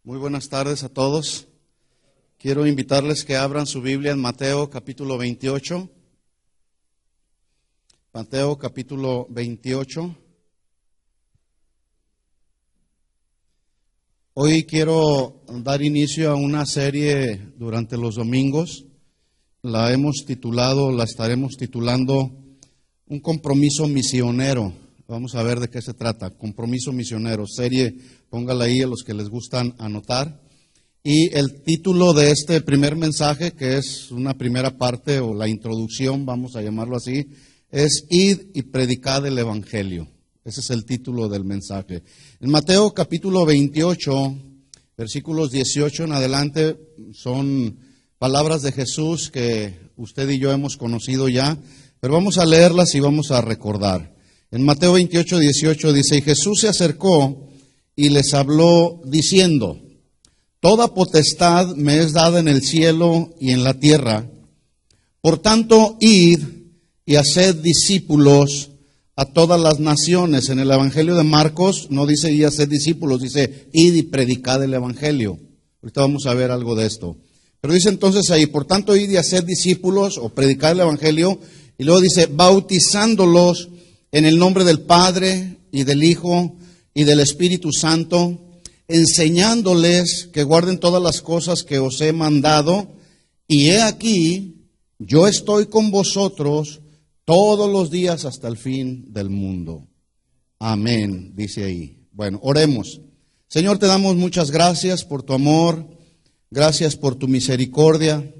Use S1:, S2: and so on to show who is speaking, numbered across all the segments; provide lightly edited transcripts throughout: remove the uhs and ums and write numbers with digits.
S1: Muy buenas tardes a todos. Quiero invitarles que abran su Biblia en Mateo capítulo 28. Mateo capítulo 28. Hoy quiero dar inicio a una serie durante los domingos. La estaremos titulando Un compromiso misionero. Vamos a ver de qué se trata. Compromiso misionero. Serie, póngala ahí a los que les gustan anotar. Y el título de este primer mensaje, que es una primera parte o la introducción, vamos a llamarlo así, es Id y predicad el Evangelio. Ese es el título del mensaje. En Mateo capítulo 28, versículos 18 en adelante, son palabras de Jesús que usted y yo hemos conocido ya, pero vamos a leerlas y vamos a recordar. En Mateo 28, 18 dice, y Jesús se acercó y les habló diciendo, toda potestad me es dada en el cielo y en la tierra. Por tanto, id y haced discípulos a todas las naciones. En el Evangelio de Marcos no dice id y haced discípulos, dice id y predicad el Evangelio. Ahorita vamos a ver algo de esto. Pero dice entonces ahí, por tanto, id y haced discípulos o predicad el Evangelio. Y luego dice, bautizándolos en el nombre del Padre y del Hijo y del Espíritu Santo, enseñándoles que guarden todas las cosas que os he mandado, y he aquí, yo estoy con vosotros todos los días hasta el fin del mundo. Amén, dice ahí. Bueno, oremos. Señor, te damos muchas gracias por tu amor, gracias por tu misericordia,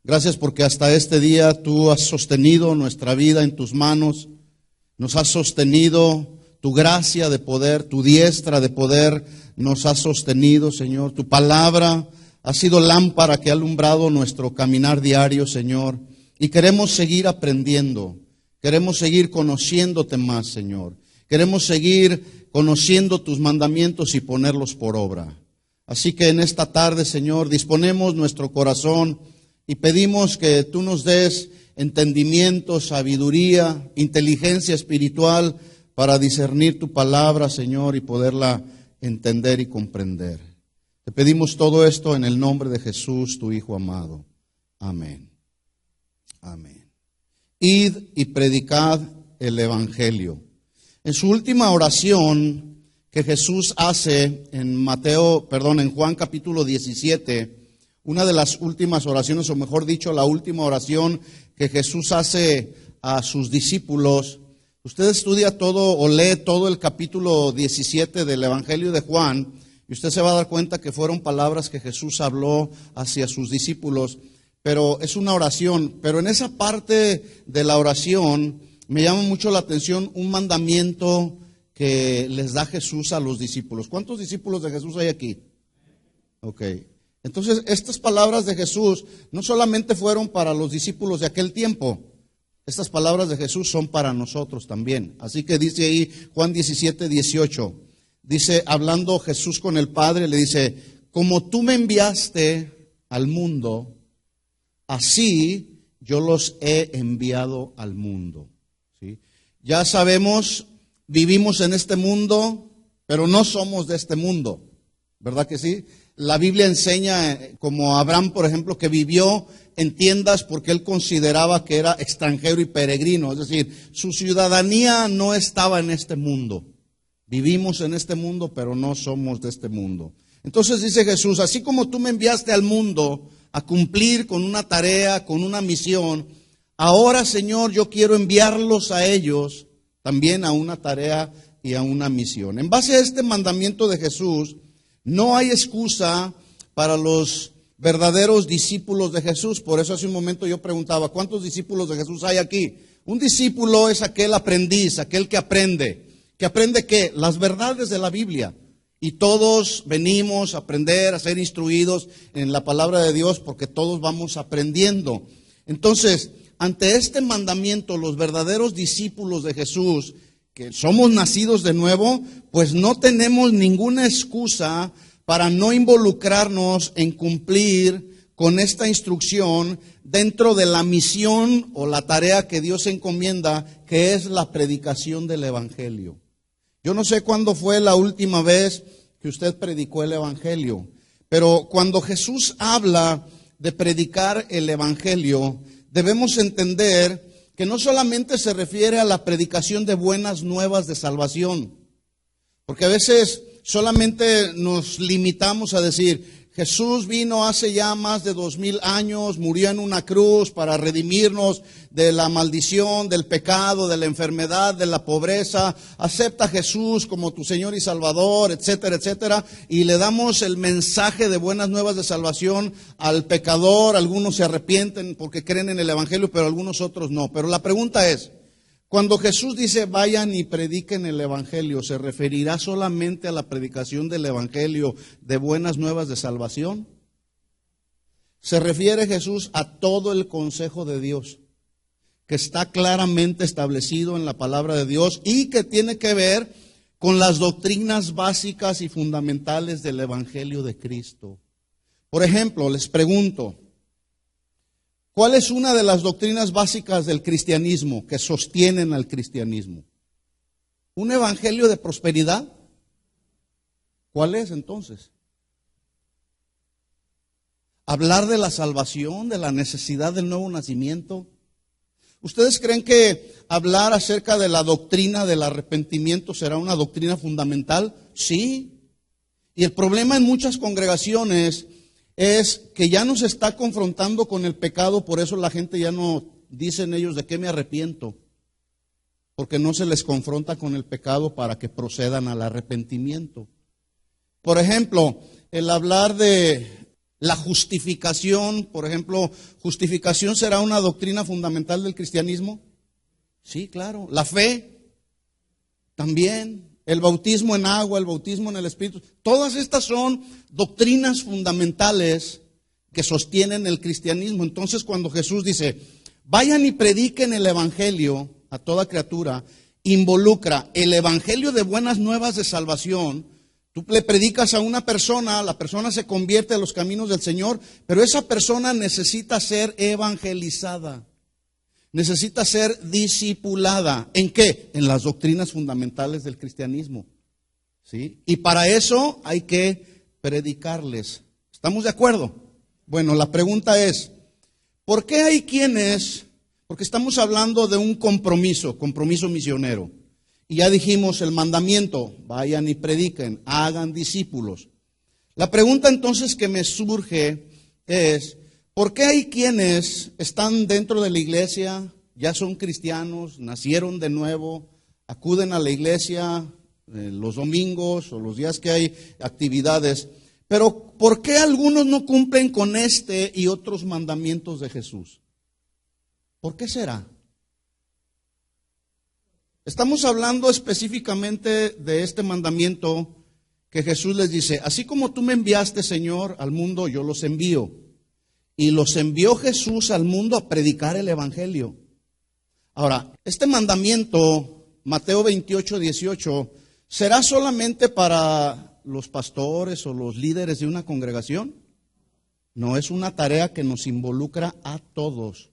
S1: gracias porque hasta este día tú has sostenido nuestra vida en tus manos, nos has sostenido. Tu gracia de poder, tu diestra de poder nos ha sostenido, Señor. Tu palabra ha sido lámpara que ha alumbrado nuestro caminar diario, Señor. Y queremos seguir aprendiendo, queremos seguir conociéndote más, Señor. Queremos seguir conociendo tus mandamientos y ponerlos por obra. Así que en esta tarde, Señor, disponemos nuestro corazón y pedimos que tú nos des entendimiento, sabiduría, inteligencia espiritual, para discernir tu palabra, Señor, y poderla entender y comprender. Te pedimos todo esto en el nombre de Jesús, tu Hijo amado. Amén. Amén. Id y predicad el Evangelio. En su última oración que Jesús hace en Juan capítulo 17, una de las últimas oraciones, o mejor dicho, la última oración que Jesús hace a sus discípulos. Usted estudia todo o lee todo el capítulo 17 del Evangelio de Juan y usted se va a dar cuenta que fueron palabras que Jesús habló hacia sus discípulos, pero es una oración. Pero en esa parte de la oración me llama mucho la atención un mandamiento que les da Jesús a los discípulos. ¿Cuántos discípulos de Jesús hay aquí? Ok. Entonces, estas palabras de Jesús no solamente fueron para los discípulos de aquel tiempo. Estas palabras de Jesús son para nosotros también. Así que dice ahí Juan 17, 18. Dice, hablando Jesús con el Padre, le dice, como tú me enviaste al mundo, así yo los he enviado al mundo. ¿Sí? Ya sabemos, vivimos en este mundo, pero no somos de este mundo. ¿Verdad que sí? La Biblia enseña, como Abraham, por ejemplo, que vivió en tiendas porque él consideraba que era extranjero y peregrino. Es decir, su ciudadanía no estaba en este mundo. Vivimos en este mundo, pero no somos de este mundo. Entonces dice Jesús, así como tú me enviaste al mundo a cumplir con una tarea, con una misión, ahora, Señor, yo quiero enviarlos a ellos también a una tarea y a una misión. En base a este mandamiento de Jesús, no hay excusa para los verdaderos discípulos de Jesús. Por eso hace un momento yo preguntaba, ¿cuántos discípulos de Jesús hay aquí? Un discípulo es aquel aprendiz, aquel que aprende. ¿Que aprende qué? Las verdades de la Biblia. Y todos venimos a aprender, a ser instruidos en la palabra de Dios porque todos vamos aprendiendo. Entonces, ante este mandamiento, los verdaderos discípulos de Jesús, que somos nacidos de nuevo, pues no tenemos ninguna excusa para no involucrarnos en cumplir con esta instrucción dentro de la misión o la tarea que Dios encomienda, que es la predicación del Evangelio. Yo no sé cuándo fue la última vez que usted predicó el Evangelio. Pero cuando Jesús habla de predicar el Evangelio, debemos entender que no solamente se refiere a la predicación de buenas nuevas de salvación, porque a veces solamente nos limitamos a decir, Jesús vino hace ya más de 2000 años, murió en una cruz para redimirnos de la maldición, del pecado, de la enfermedad, de la pobreza. Acepta a Jesús como tu Señor y Salvador, etcétera, etcétera. Y le damos el mensaje de buenas nuevas de salvación al pecador. Algunos se arrepienten porque creen en el Evangelio, pero algunos otros no. Pero la pregunta es, cuando Jesús dice vayan y prediquen el Evangelio, ¿se referirá solamente a la predicación del Evangelio de buenas nuevas de salvación? Se refiere Jesús a todo el consejo de Dios, que está claramente establecido en la palabra de Dios y que tiene que ver con las doctrinas básicas y fundamentales del Evangelio de Cristo. Por ejemplo, les pregunto, ¿cuál es una de las doctrinas básicas del cristianismo que sostienen al cristianismo? ¿Un evangelio de prosperidad? ¿Cuál es entonces? ¿Hablar de la salvación, de la necesidad del nuevo nacimiento? ¿Ustedes creen que hablar acerca de la doctrina del arrepentimiento será una doctrina fundamental? Sí. Y el problema en muchas congregaciones es que ya no se está confrontando con el pecado, por eso la gente ya no dicen ellos de qué me arrepiento, porque no se les confronta con el pecado para que procedan al arrepentimiento. Por ejemplo, el hablar de la justificación, por ejemplo, ¿justificación será una doctrina fundamental del cristianismo? Sí, claro. La fe también. El bautismo en agua, el bautismo en el Espíritu, todas estas son doctrinas fundamentales que sostienen el cristianismo. Entonces, cuando Jesús dice, vayan y prediquen el Evangelio a toda criatura, involucra el Evangelio de buenas nuevas de salvación. Tú le predicas a una persona, la persona se convierte a los caminos del Señor, pero esa persona necesita ser evangelizada. Necesita ser discipulada. ¿En qué? En las doctrinas fundamentales del cristianismo. ¿Sí? Y para eso hay que predicarles. ¿Estamos de acuerdo? Bueno, la pregunta es, ¿por qué hay quienes? Porque estamos hablando de un compromiso misionero. Y ya dijimos el mandamiento, vayan y prediquen, hagan discípulos. La pregunta entonces que me surge es, ¿por qué hay quienes están dentro de la iglesia, ya son cristianos, nacieron de nuevo, acuden a la iglesia los domingos o los días que hay actividades, pero ¿por qué algunos no cumplen con este y otros mandamientos de Jesús? ¿Por qué será? Estamos hablando específicamente de este mandamiento que Jesús les dice, así como tú me enviaste, Señor, al mundo, yo los envío. Y los envió Jesús al mundo a predicar el Evangelio. Ahora, este mandamiento, Mateo 28, 18, ¿será solamente para los pastores o los líderes de una congregación? No, es una tarea que nos involucra a todos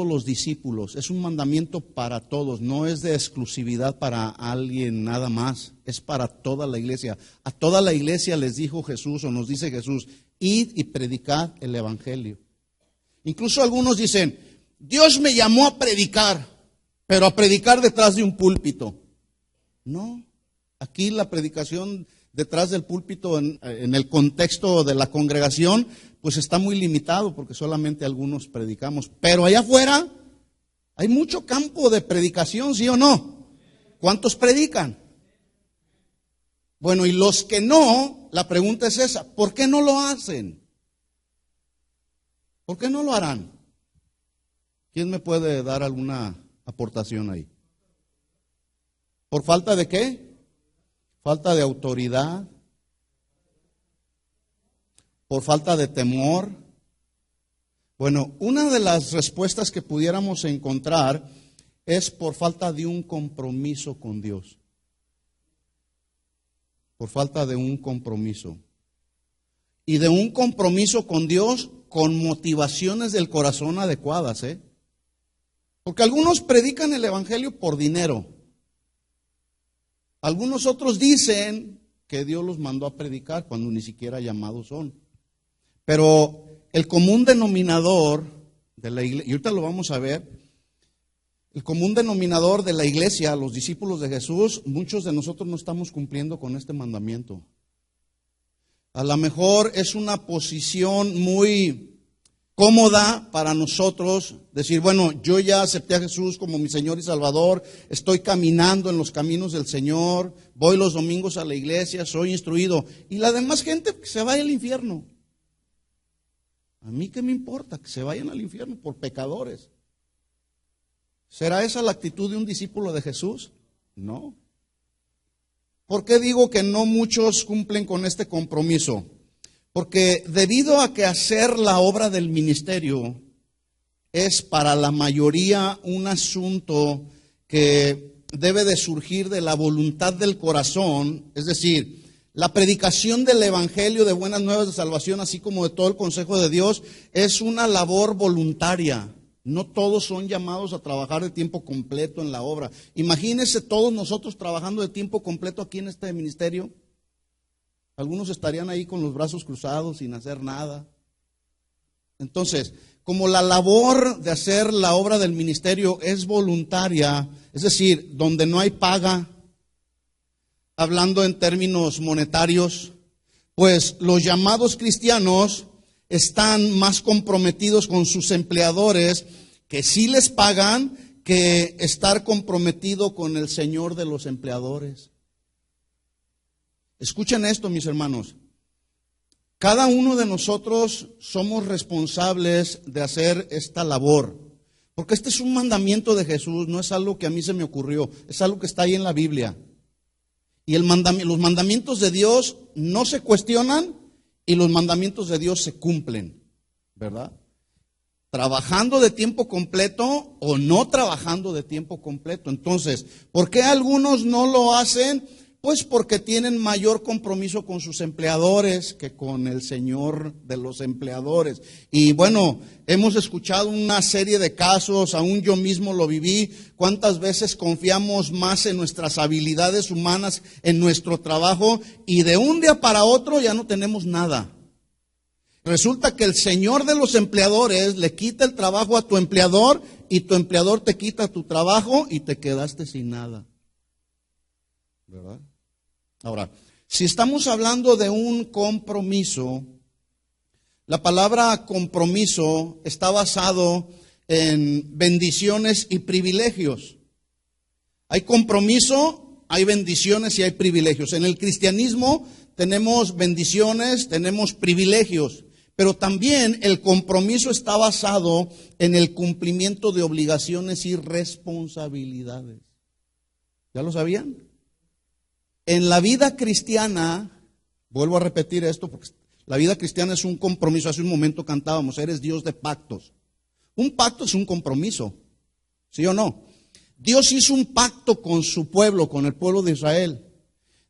S1: los discípulos. Es un mandamiento para todos, no es de exclusividad para alguien nada más, es para toda la iglesia. A toda la iglesia les dijo Jesús, o nos dice Jesús, id y predicad el Evangelio. Incluso algunos dicen, Dios me llamó a predicar, pero a predicar detrás de un púlpito. No, aquí la predicación detrás del púlpito en el contexto de la congregación, pues está muy limitado porque solamente algunos predicamos. Pero allá afuera hay mucho campo de predicación, ¿sí o no? ¿Cuántos predican? Bueno, y los que no, la pregunta es esa, ¿por qué no lo hacen? ¿Por qué no lo harán? ¿Quién me puede dar alguna aportación ahí? ¿Por falta de qué? ¿Falta de autoridad? ¿Por falta de temor? Bueno, una de las respuestas que pudiéramos encontrar es por falta de un compromiso con Dios. Por falta de un compromiso. Y de un compromiso con Dios con motivaciones del corazón adecuadas, ¿eh? Porque algunos predican el Evangelio por dinero. Algunos otros dicen que Dios los mandó a predicar cuando ni siquiera llamados son. Pero el común denominador de la iglesia, y ahorita lo vamos a ver, el común denominador de la iglesia, los discípulos de Jesús, muchos de nosotros no estamos cumpliendo con este mandamiento. A lo mejor es una posición muy cómoda para nosotros decir, bueno, yo ya acepté a Jesús como mi Señor y Salvador, estoy caminando en los caminos del Señor, voy los domingos a la iglesia, soy instruido. Y la demás gente que se vaya al infierno. A mí qué me importa que se vayan al infierno por pecadores. ¿Será esa la actitud de un discípulo de Jesús? No. ¿Por qué digo que no muchos cumplen con este compromiso? Porque debido a que hacer la obra del ministerio es para la mayoría un asunto que debe de surgir de la voluntad del corazón, es decir, la predicación del evangelio de buenas nuevas de salvación, así como de todo el consejo de Dios, es una labor voluntaria. No todos son llamados a trabajar de tiempo completo en la obra. Imagínense todos nosotros trabajando de tiempo completo aquí en este ministerio. Algunos estarían ahí con los brazos cruzados sin hacer nada. Entonces, como la labor de hacer la obra del ministerio es voluntaria, es decir, donde no hay paga, hablando en términos monetarios, pues los llamados cristianos están más comprometidos con sus empleadores, que sí les pagan, que estar comprometido con el Señor de los empleadores. Escuchen esto, mis hermanos. Cada uno de nosotros somos responsables de hacer esta labor, porque este es un mandamiento de Jesús, no es algo que a mí se me ocurrió, es algo que está ahí en la Biblia. Y los mandamientos de Dios no se cuestionan y los mandamientos de Dios se cumplen, ¿verdad? Trabajando de tiempo completo o no trabajando de tiempo completo. Entonces, ¿por qué algunos no lo hacen? Pues porque tienen mayor compromiso con sus empleadores que con el Señor de los empleadores. Y bueno, hemos escuchado una serie de casos, aún yo mismo lo viví, cuántas veces confiamos más en nuestras habilidades humanas, en nuestro trabajo, y de un día para otro ya no tenemos nada. Resulta que el Señor de los empleadores le quita el trabajo a tu empleador y tu empleador te quita tu trabajo y te quedaste sin nada. ¿Verdad? Ahora, si estamos hablando de un compromiso, la palabra compromiso está basado en bendiciones y privilegios. Hay compromiso, hay bendiciones y hay privilegios. En el cristianismo tenemos bendiciones, tenemos privilegios, pero también el compromiso está basado en el cumplimiento de obligaciones y responsabilidades. ¿Ya lo sabían? En la vida cristiana, vuelvo a repetir esto, porque la vida cristiana es un compromiso. Hace un momento cantábamos, eres Dios de pactos. Un pacto es un compromiso, ¿sí o no? Dios hizo un pacto con su pueblo, con el pueblo de Israel.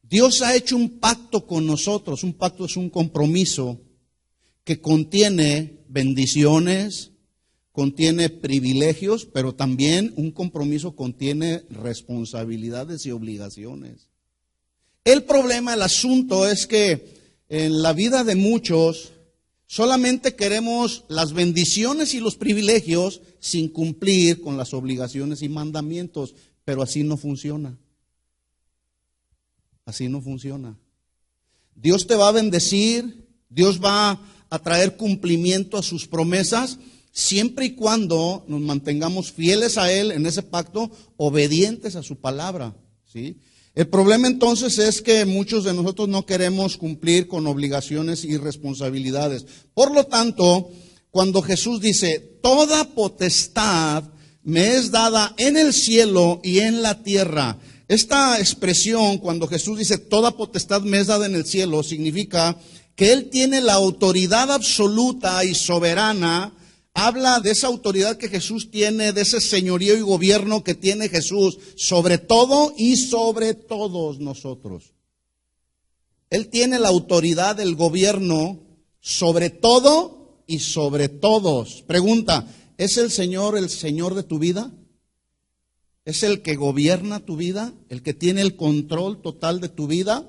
S1: Dios ha hecho un pacto con nosotros. Un pacto es un compromiso que contiene bendiciones, contiene privilegios, pero también un compromiso contiene responsabilidades y obligaciones. El problema, el asunto es que en la vida de muchos solamente queremos las bendiciones y los privilegios sin cumplir con las obligaciones y mandamientos, pero así no funciona. Así no funciona. Dios te va a bendecir, Dios va a traer cumplimiento a sus promesas, siempre y cuando nos mantengamos fieles a Él en ese pacto, obedientes a su palabra, ¿sí? El problema entonces es que muchos de nosotros no queremos cumplir con obligaciones y responsabilidades. Por lo tanto, cuando Jesús dice, toda potestad me es dada en el cielo y en la tierra, esta expresión, cuando Jesús dice, toda potestad me es dada en el cielo, significa que Él tiene la autoridad absoluta y soberana. Habla de esa autoridad que Jesús tiene, de ese señorío y gobierno que tiene Jesús sobre todo y sobre todos nosotros. Él tiene la autoridad del gobierno sobre todo y sobre todos. Pregunta, ¿es el Señor de tu vida? ¿Es el que gobierna tu vida? ¿El que tiene el control total de tu vida?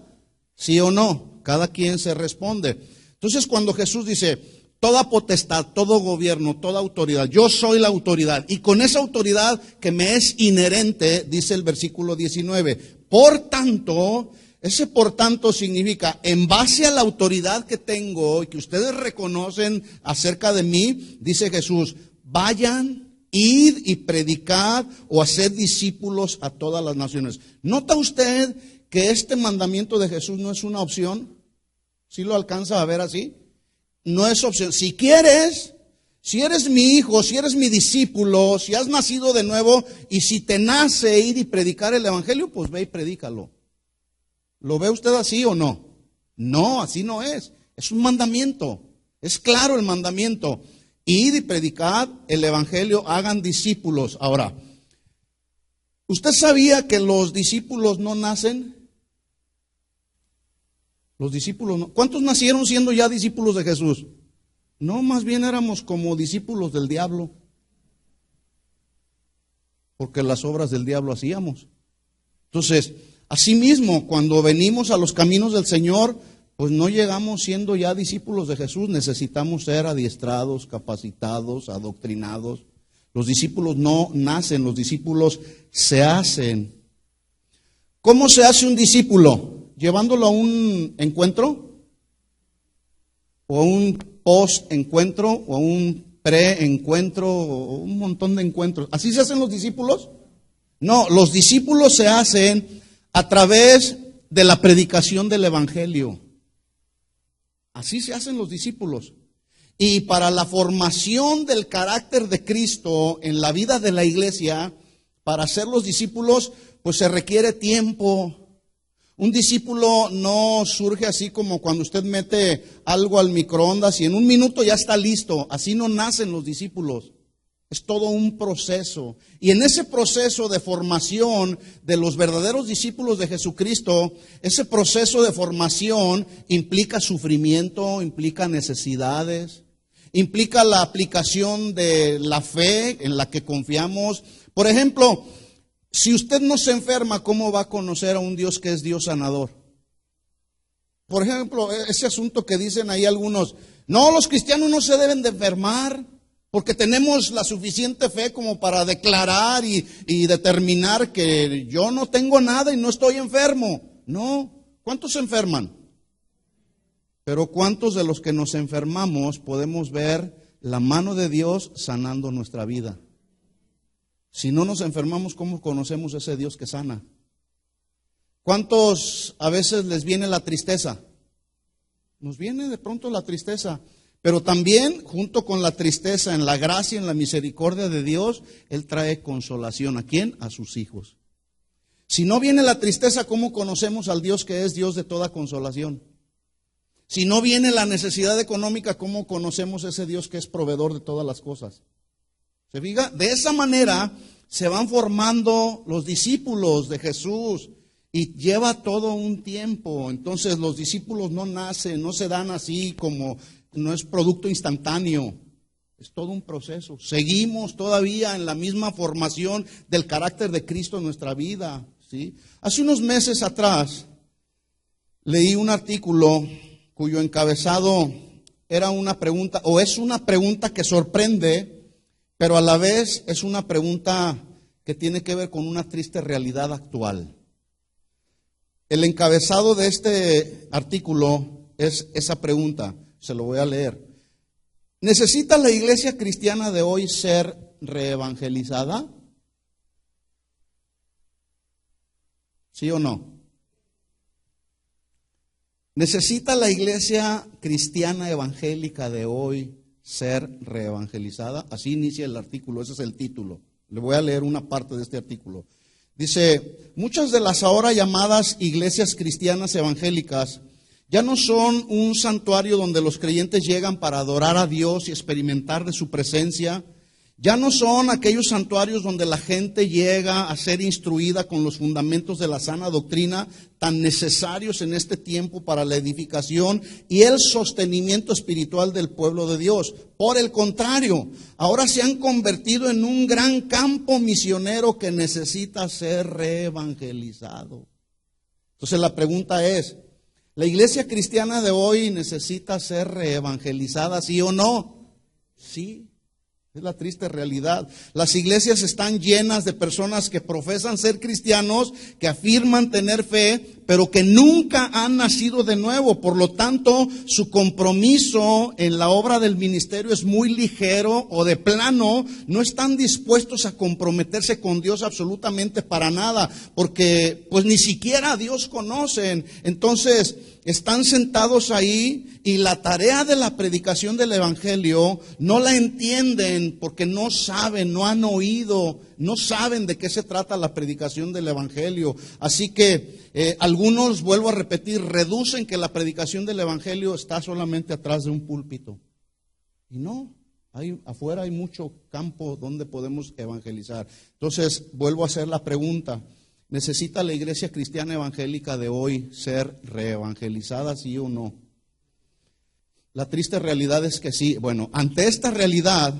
S1: ¿Sí o no? Cada quien se responde. Entonces, cuando Jesús dice, toda potestad, todo gobierno, toda autoridad, yo soy la autoridad, y con esa autoridad que me es inherente, dice el versículo 19, por tanto, ese por tanto significa, en base a la autoridad que tengo y que ustedes reconocen acerca de mí, dice Jesús, vayan, id y predicad o haced discípulos a todas las naciones. ¿Nota usted que este mandamiento de Jesús no es una opción? ¿Sí lo alcanza a ver así? No es opción. Si quieres, si eres mi hijo, si eres mi discípulo, si has nacido de nuevo y si te nace ir y predicar el evangelio, pues ve y predícalo. ¿Lo ve usted así o no? No, así no es. Es un mandamiento. Es claro el mandamiento. Id y predicad el evangelio, hagan discípulos. Ahora, ¿usted sabía que los discípulos no nacen? Los discípulos no. ¿Cuántos nacieron siendo ya discípulos de Jesús? No, más bien éramos como discípulos del diablo. Porque las obras del diablo hacíamos. Entonces, asimismo, cuando venimos a los caminos del Señor, pues no llegamos siendo ya discípulos de Jesús. Necesitamos ser adiestrados, capacitados, adoctrinados. Los discípulos no nacen, los discípulos se hacen. ¿Cómo se hace un discípulo? ¿Llevándolo a un encuentro? ¿O a un post-encuentro? ¿O a un pre-encuentro? ¿O un montón de encuentros? ¿Así se hacen los discípulos? No, los discípulos se hacen a través de la predicación del evangelio. Así se hacen los discípulos. Y para la formación del carácter de Cristo en la vida de la iglesia, para ser los discípulos, pues se requiere tiempo. Un discípulo no surge así como cuando usted mete algo al microondas y en un minuto ya está listo. Así no nacen los discípulos. Es todo un proceso. Y en ese proceso de formación de los verdaderos discípulos de Jesucristo, ese proceso de formación implica sufrimiento, implica necesidades, implica la aplicación de la fe en la que confiamos. Por ejemplo, si usted no se enferma, ¿cómo va a conocer a un Dios que es Dios sanador? Por ejemplo, ese asunto que dicen ahí algunos, no, los cristianos no se deben de enfermar, porque tenemos la suficiente fe como para declarar y determinar que yo no tengo nada y no estoy enfermo. No, ¿cuántos se enferman? Pero ¿cuántos de los que nos enfermamos podemos ver la mano de Dios sanando nuestra vida? Si no nos enfermamos, ¿cómo conocemos ese Dios que sana? ¿Cuántos a veces les viene la tristeza? Nos viene de pronto la tristeza. Pero también, junto con la tristeza, en la gracia, en la misericordia de Dios, Él trae consolación. ¿A quién? A sus hijos. Si no viene la tristeza, ¿cómo conocemos al Dios que es Dios de toda consolación? Si no viene la necesidad económica, ¿cómo conocemos ese Dios que es proveedor de todas las cosas? ¿Se fija? De esa manera se van formando los discípulos de Jesús y lleva todo un tiempo. Entonces los discípulos no nacen, no se dan así como... No es producto instantáneo, es todo un proceso. Seguimos todavía en la misma formación del carácter de Cristo en nuestra vida, ¿sí? Hace unos meses atrás leí un artículo cuyo encabezado era una pregunta, o es una pregunta que sorprende, pero a la vez es una pregunta que tiene que ver con una triste realidad actual. El encabezado de este artículo es esa pregunta. Se lo voy a leer. ¿Necesita la iglesia cristiana de hoy ser reevangelizada? ¿Sí o no? ¿Necesita la iglesia cristiana evangélica de hoy ser reevangelizada? Así inicia el artículo, ese es el título. Le voy a leer una parte de este artículo. Dice, muchas de las ahora llamadas iglesias cristianas evangélicas ya no son un santuario donde los creyentes llegan para adorar a Dios y experimentar de su presencia. Ya no son aquellos santuarios donde la gente llega a ser instruida con los fundamentos de la sana doctrina tan necesarios en este tiempo para la edificación y el sostenimiento espiritual del pueblo de Dios. Por el contrario, ahora se han convertido en un gran campo misionero que necesita ser reevangelizado. Entonces la pregunta es, ¿La iglesia cristiana de hoy necesita ser reevangelizada, sí o no? Sí. Es la triste realidad. Las iglesias están llenas de personas que profesan ser cristianos, que afirman tener fe, pero que nunca han nacido de nuevo. Por lo tanto, su compromiso en la obra del ministerio es muy ligero o de plano. No están dispuestos a comprometerse con Dios absolutamente para nada, porque pues ni siquiera a Dios conocen. Entonces, están sentados ahí y la tarea de la predicación del evangelio no la entienden porque no saben, no han oído, no saben de qué se trata la predicación del evangelio. Así que algunos, vuelvo a repetir, reducen que la predicación del evangelio está solamente atrás de un púlpito. Y no, afuera hay mucho campo donde podemos evangelizar. Entonces, vuelvo a hacer la pregunta. ¿Necesita la iglesia cristiana evangélica de hoy ser reevangelizada, sí o no? La triste realidad es que sí. Bueno, ante esta realidad,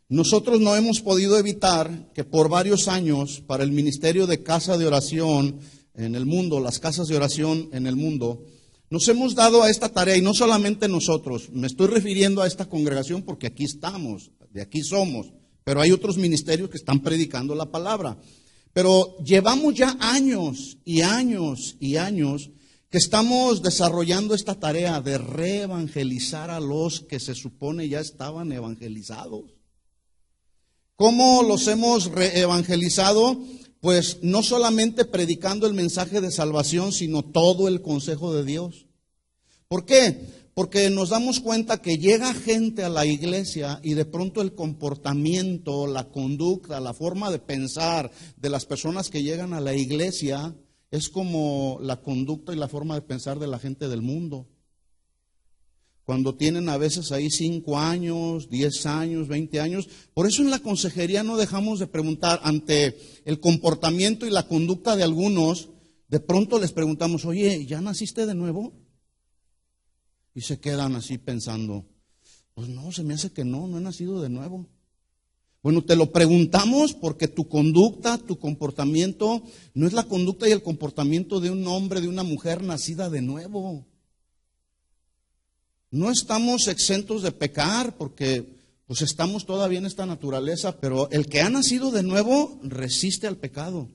S1: nosotros no hemos podido evitar que por varios años, para el ministerio de casa de oración en el mundo, las casas de oración en el mundo, nos hemos dado a esta tarea, y no solamente nosotros, me estoy refiriendo a esta congregación porque aquí estamos, de aquí somos, pero hay otros ministerios que están predicando la palabra. Pero llevamos ya años y años y años que estamos desarrollando esta tarea de reevangelizar a los que se supone ya estaban evangelizados. ¿Cómo los hemos reevangelizado? Pues no solamente predicando el mensaje de salvación, sino todo el consejo de Dios. ¿Por qué? Porque nos damos cuenta que llega gente a la iglesia y de pronto el comportamiento, la conducta, la forma de pensar de las personas que llegan a la iglesia es como la conducta y la forma de pensar de la gente del mundo. Cuando tienen a veces ahí 5 años, 10 años, 20 años. Por eso en la consejería no dejamos de preguntar ante el comportamiento y la conducta de algunos. De pronto les preguntamos, oye, ¿ya naciste de nuevo? Y se quedan así pensando, pues no, se me hace que no he nacido de nuevo. Bueno, te lo preguntamos porque tu conducta, tu comportamiento, no es la conducta y el comportamiento de un hombre, de una mujer nacida de nuevo. No estamos exentos de pecar porque pues estamos todavía en esta naturaleza, pero el que ha nacido de nuevo resiste al pecado,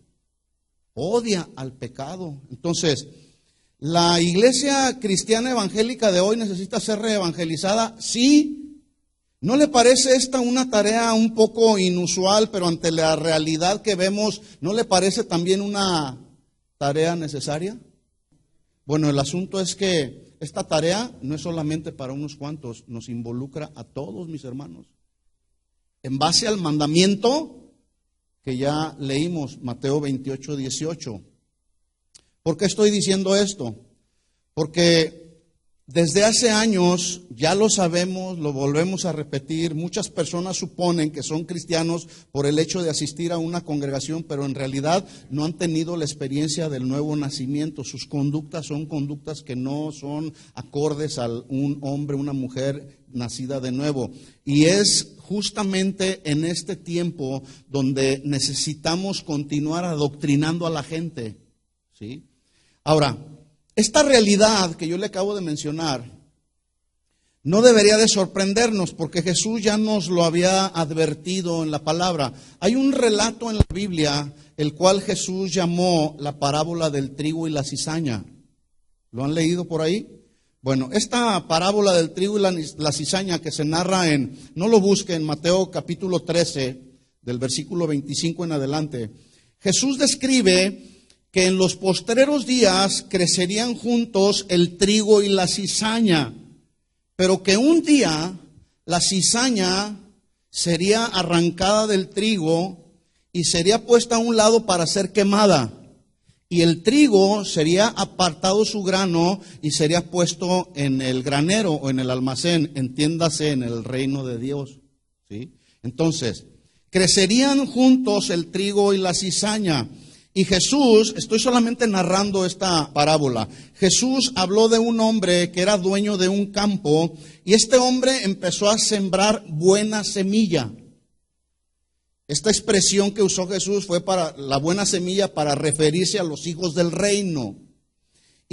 S1: odia al pecado. Entonces, ¿la iglesia cristiana evangélica de hoy necesita ser reevangelizada? Sí. ¿No le parece esta una tarea un poco inusual, pero ante la realidad que vemos, ¿no le parece también una tarea necesaria? Bueno, el asunto es que esta tarea no es solamente para unos cuantos, nos involucra a todos, mis hermanos. En base al mandamiento que ya leímos, Mateo 28, 18. ¿Por qué estoy diciendo esto? Porque desde hace años, ya lo sabemos, lo volvemos a repetir, muchas personas suponen que son cristianos por el hecho de asistir a una congregación, pero en realidad no han tenido la experiencia del nuevo nacimiento. Sus conductas son conductas que no son acordes a un hombre, una mujer nacida de nuevo. Y es justamente en este tiempo donde necesitamos continuar adoctrinando a la gente, ¿sí? Ahora, esta realidad que yo le acabo de mencionar no debería de sorprendernos porque Jesús ya nos lo había advertido en la palabra. Hay un relato en la Biblia el cual Jesús llamó la parábola del trigo y la cizaña. ¿Lo han leído por ahí? Bueno, esta parábola del trigo y la cizaña que se narra no lo busque, en Mateo capítulo 13, del versículo 25 en adelante. Jesús describe que en los postreros días crecerían juntos el trigo y la cizaña, pero que un día la cizaña sería arrancada del trigo y sería puesta a un lado para ser quemada, y el trigo sería apartado su grano y sería puesto en el granero o en el almacén, entiéndase, en el reino de Dios, ¿sí? Entonces, crecerían juntos el trigo y la cizaña. Y Jesús, estoy solamente narrando esta parábola, Jesús habló de un hombre que era dueño de un campo y este hombre empezó a sembrar buena semilla. Esta expresión que usó Jesús fue para la buena semilla para referirse a los hijos del reino.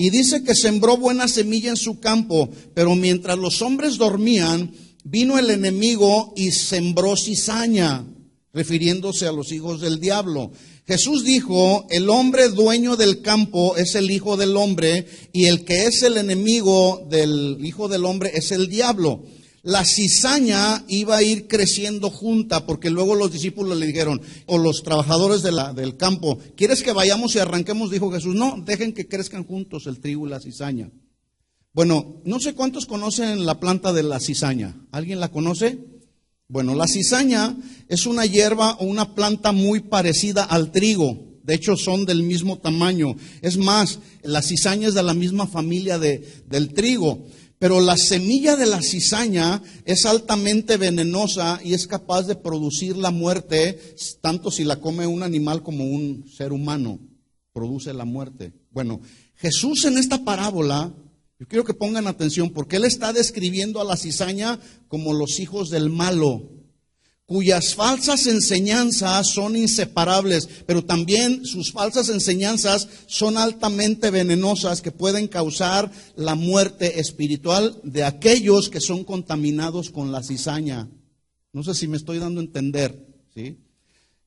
S1: Y dice que sembró buena semilla en su campo, pero mientras los hombres dormían, vino el enemigo y sembró cizaña, refiriéndose a los hijos del diablo. Jesús dijo, el hombre dueño del campo es el hijo del hombre, y el que es el enemigo del hijo del hombre es el diablo. La cizaña iba a ir creciendo junta, porque luego los discípulos le dijeron, o los trabajadores del campo, ¿quieres que vayamos y arranquemos? Dijo Jesús, no, dejen que crezcan juntos el trigo y la cizaña. Bueno, no sé cuántos conocen la planta de la cizaña. ¿Alguien la conoce? Bueno, la cizaña es una hierba o una planta muy parecida al trigo. De hecho, son del mismo tamaño. Es más, la cizaña es de la misma familia del trigo. Pero la semilla de la cizaña es altamente venenosa y es capaz de producir la muerte, tanto si la come un animal como un ser humano. Produce la muerte. Bueno, Jesús en esta parábola, yo quiero que pongan atención, porque Él está describiendo a la cizaña como los hijos del malo, cuyas falsas enseñanzas son inseparables, pero también sus falsas enseñanzas son altamente venenosas que pueden causar la muerte espiritual de aquellos que son contaminados con la cizaña. No sé si me estoy dando a entender, ¿sí?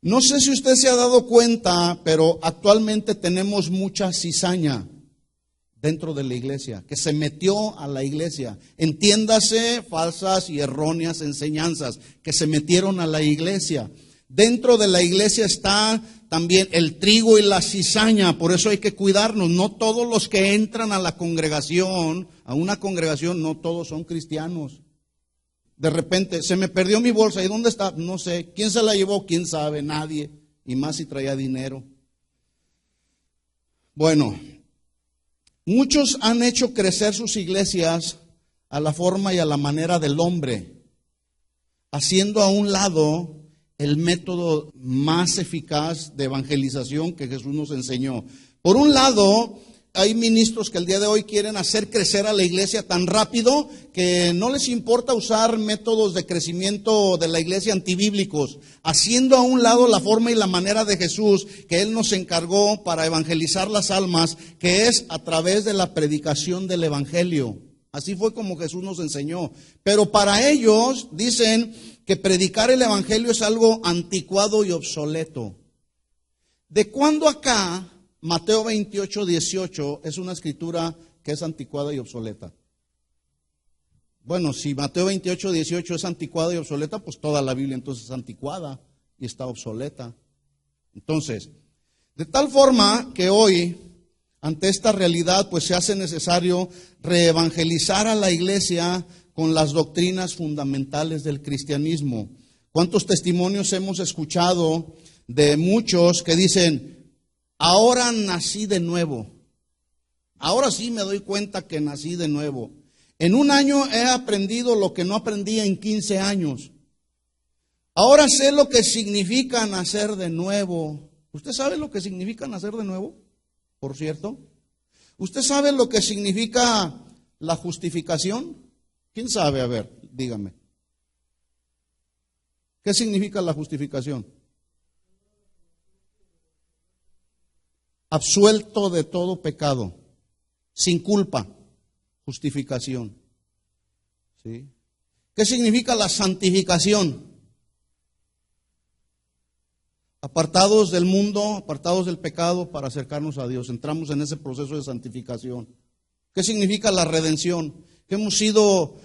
S1: No sé si usted se ha dado cuenta, pero actualmente tenemos mucha cizaña dentro de la iglesia, que se metió a la iglesia. Entiéndase, falsas y erróneas enseñanzas que se metieron a la iglesia. Dentro de la iglesia está también el trigo y la cizaña, por eso hay que cuidarnos. No todos los que entran a la congregación, a una congregación, no todos son cristianos. De repente, se me perdió mi bolsa, ¿y dónde está? No sé. ¿Quién se la llevó? ¿Quién sabe? Nadie. Y más si traía dinero. Bueno, muchos han hecho crecer sus iglesias a la forma y a la manera del hombre, haciendo a un lado el método más eficaz de evangelización que Jesús nos enseñó. Por un lado, hay ministros que el día de hoy quieren hacer crecer a la iglesia tan rápido que no les importa usar métodos de crecimiento de la iglesia antibíblicos, haciendo a un lado la forma y la manera de Jesús que Él nos encargó para evangelizar las almas, que es a través de la predicación del evangelio. Así fue como Jesús nos enseñó. Pero para ellos dicen que predicar el evangelio es algo anticuado y obsoleto. ¿De cuándo acá Mateo 28, 18 es una escritura que es anticuada y obsoleta? Bueno, si Mateo 28, 18 es anticuada y obsoleta, pues toda la Biblia entonces es anticuada y está obsoleta. Entonces, de tal forma que hoy, ante esta realidad, pues se hace necesario reevangelizar a la iglesia con las doctrinas fundamentales del cristianismo. ¿Cuántos testimonios hemos escuchado de muchos que dicen: ahora nací de nuevo? Ahora sí me doy cuenta que nací de nuevo. En un año he aprendido lo que no aprendí en 15 años. Ahora sé lo que significa nacer de nuevo. ¿Usted sabe lo que significa nacer de nuevo? Por cierto. ¿Usted sabe lo que significa la justificación? ¿Quién sabe? A ver, dígame. ¿Qué significa la justificación? Absuelto de todo pecado, sin culpa, justificación. ¿Sí? ¿Qué significa la santificación? Apartados del mundo, apartados del pecado para acercarnos a Dios. Entramos en ese proceso de santificación. ¿Qué significa la redención? Que hemos sido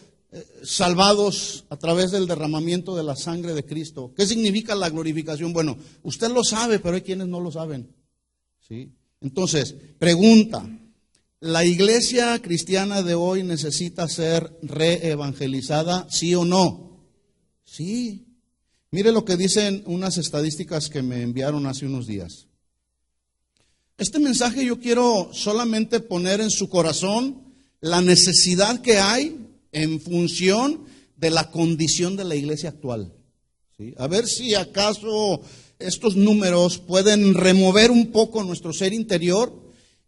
S1: salvados a través del derramamiento de la sangre de Cristo. ¿Qué significa la glorificación? Bueno, usted lo sabe, pero hay quienes no lo saben. ¿Sí? Entonces, pregunta: ¿la iglesia cristiana de hoy necesita ser reevangelizada, sí o no? Sí. Mire lo que dicen unas estadísticas que me enviaron hace unos días. Este mensaje yo quiero solamente poner en su corazón la necesidad que hay en función de la condición de la iglesia actual. ¿Sí? A ver si acaso estos números pueden remover un poco nuestro ser interior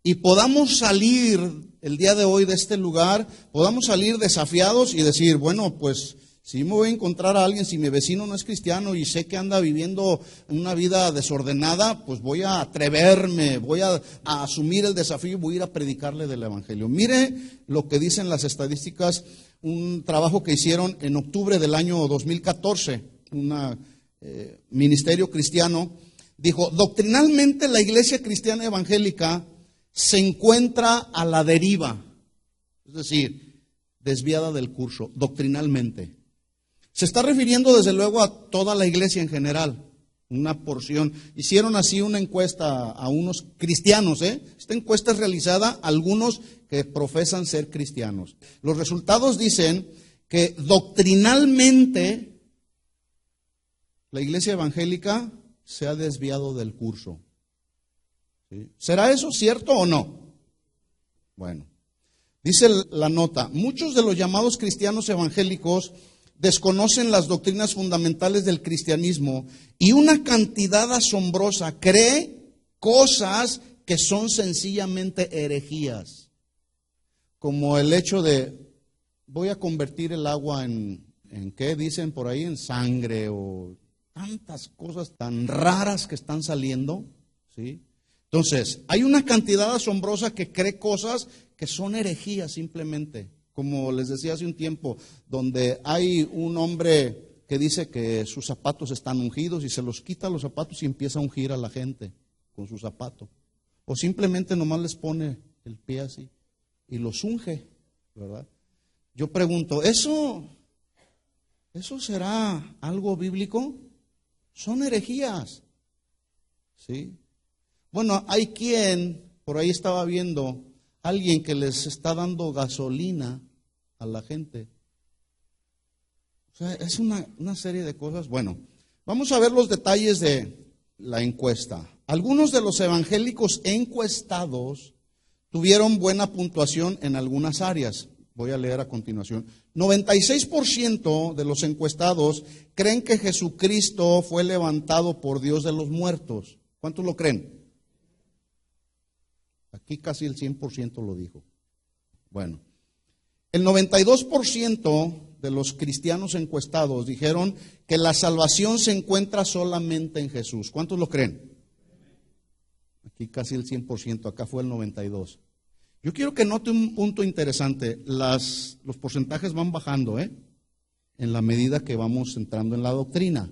S1: y podamos salir el día de hoy de este lugar, podamos salir desafiados y decir: bueno, pues Si me voy a encontrar a alguien, si mi vecino no es cristiano y sé que anda viviendo una vida desordenada, pues voy a atreverme, voy a asumir el desafío y voy a ir a predicarle del Evangelio. Mire lo que dicen las estadísticas, un trabajo que hicieron en octubre del año 2014, un ministerio cristiano, dijo, doctrinalmente la iglesia cristiana evangélica se encuentra a la deriva, es decir, desviada del curso, doctrinalmente. Se está refiriendo desde luego a toda la iglesia en general, una porción. Hicieron así una encuesta a unos cristianos, Esta encuesta es realizada a algunos que profesan ser cristianos. Los resultados dicen que doctrinalmente la iglesia evangélica se ha desviado del curso. ¿Sí? ¿Será eso cierto o no? Bueno, dice la nota, muchos de los llamados cristianos evangélicos desconocen las doctrinas fundamentales del cristianismo y una cantidad asombrosa cree cosas que son sencillamente herejías, como el hecho de voy a convertir el agua en ¿qué dicen por ahí? En sangre, o tantas cosas tan raras que están saliendo, ¿sí? Entonces, hay una cantidad asombrosa que cree cosas que son herejías simplemente. Como les decía hace un tiempo, donde hay un hombre que dice que sus zapatos están ungidos y se los quita los zapatos y empieza a ungir a la gente con su zapato. O simplemente nomás les pone el pie así y los unge, ¿verdad? Yo pregunto, ¿eso será algo bíblico? Son herejías, ¿sí? Bueno, hay quien, por ahí estaba viendo, alguien que les está dando gasolina a la gente. O sea, es una serie de cosas. Bueno, vamos a ver los detalles de la encuesta. Algunos de los evangélicos encuestados tuvieron buena puntuación en algunas áreas. Voy a leer a continuación. 96% de los encuestados creen que Jesucristo fue levantado por Dios de los muertos. ¿Cuántos lo creen? Aquí casi el 100% lo dijo. Bueno, el 92% de los cristianos encuestados dijeron que la salvación se encuentra solamente en Jesús. ¿Cuántos lo creen? Aquí casi el 100%, acá fue el 92%. Yo quiero que note un punto interesante. Los porcentajes van bajando, en la medida que vamos entrando en la doctrina.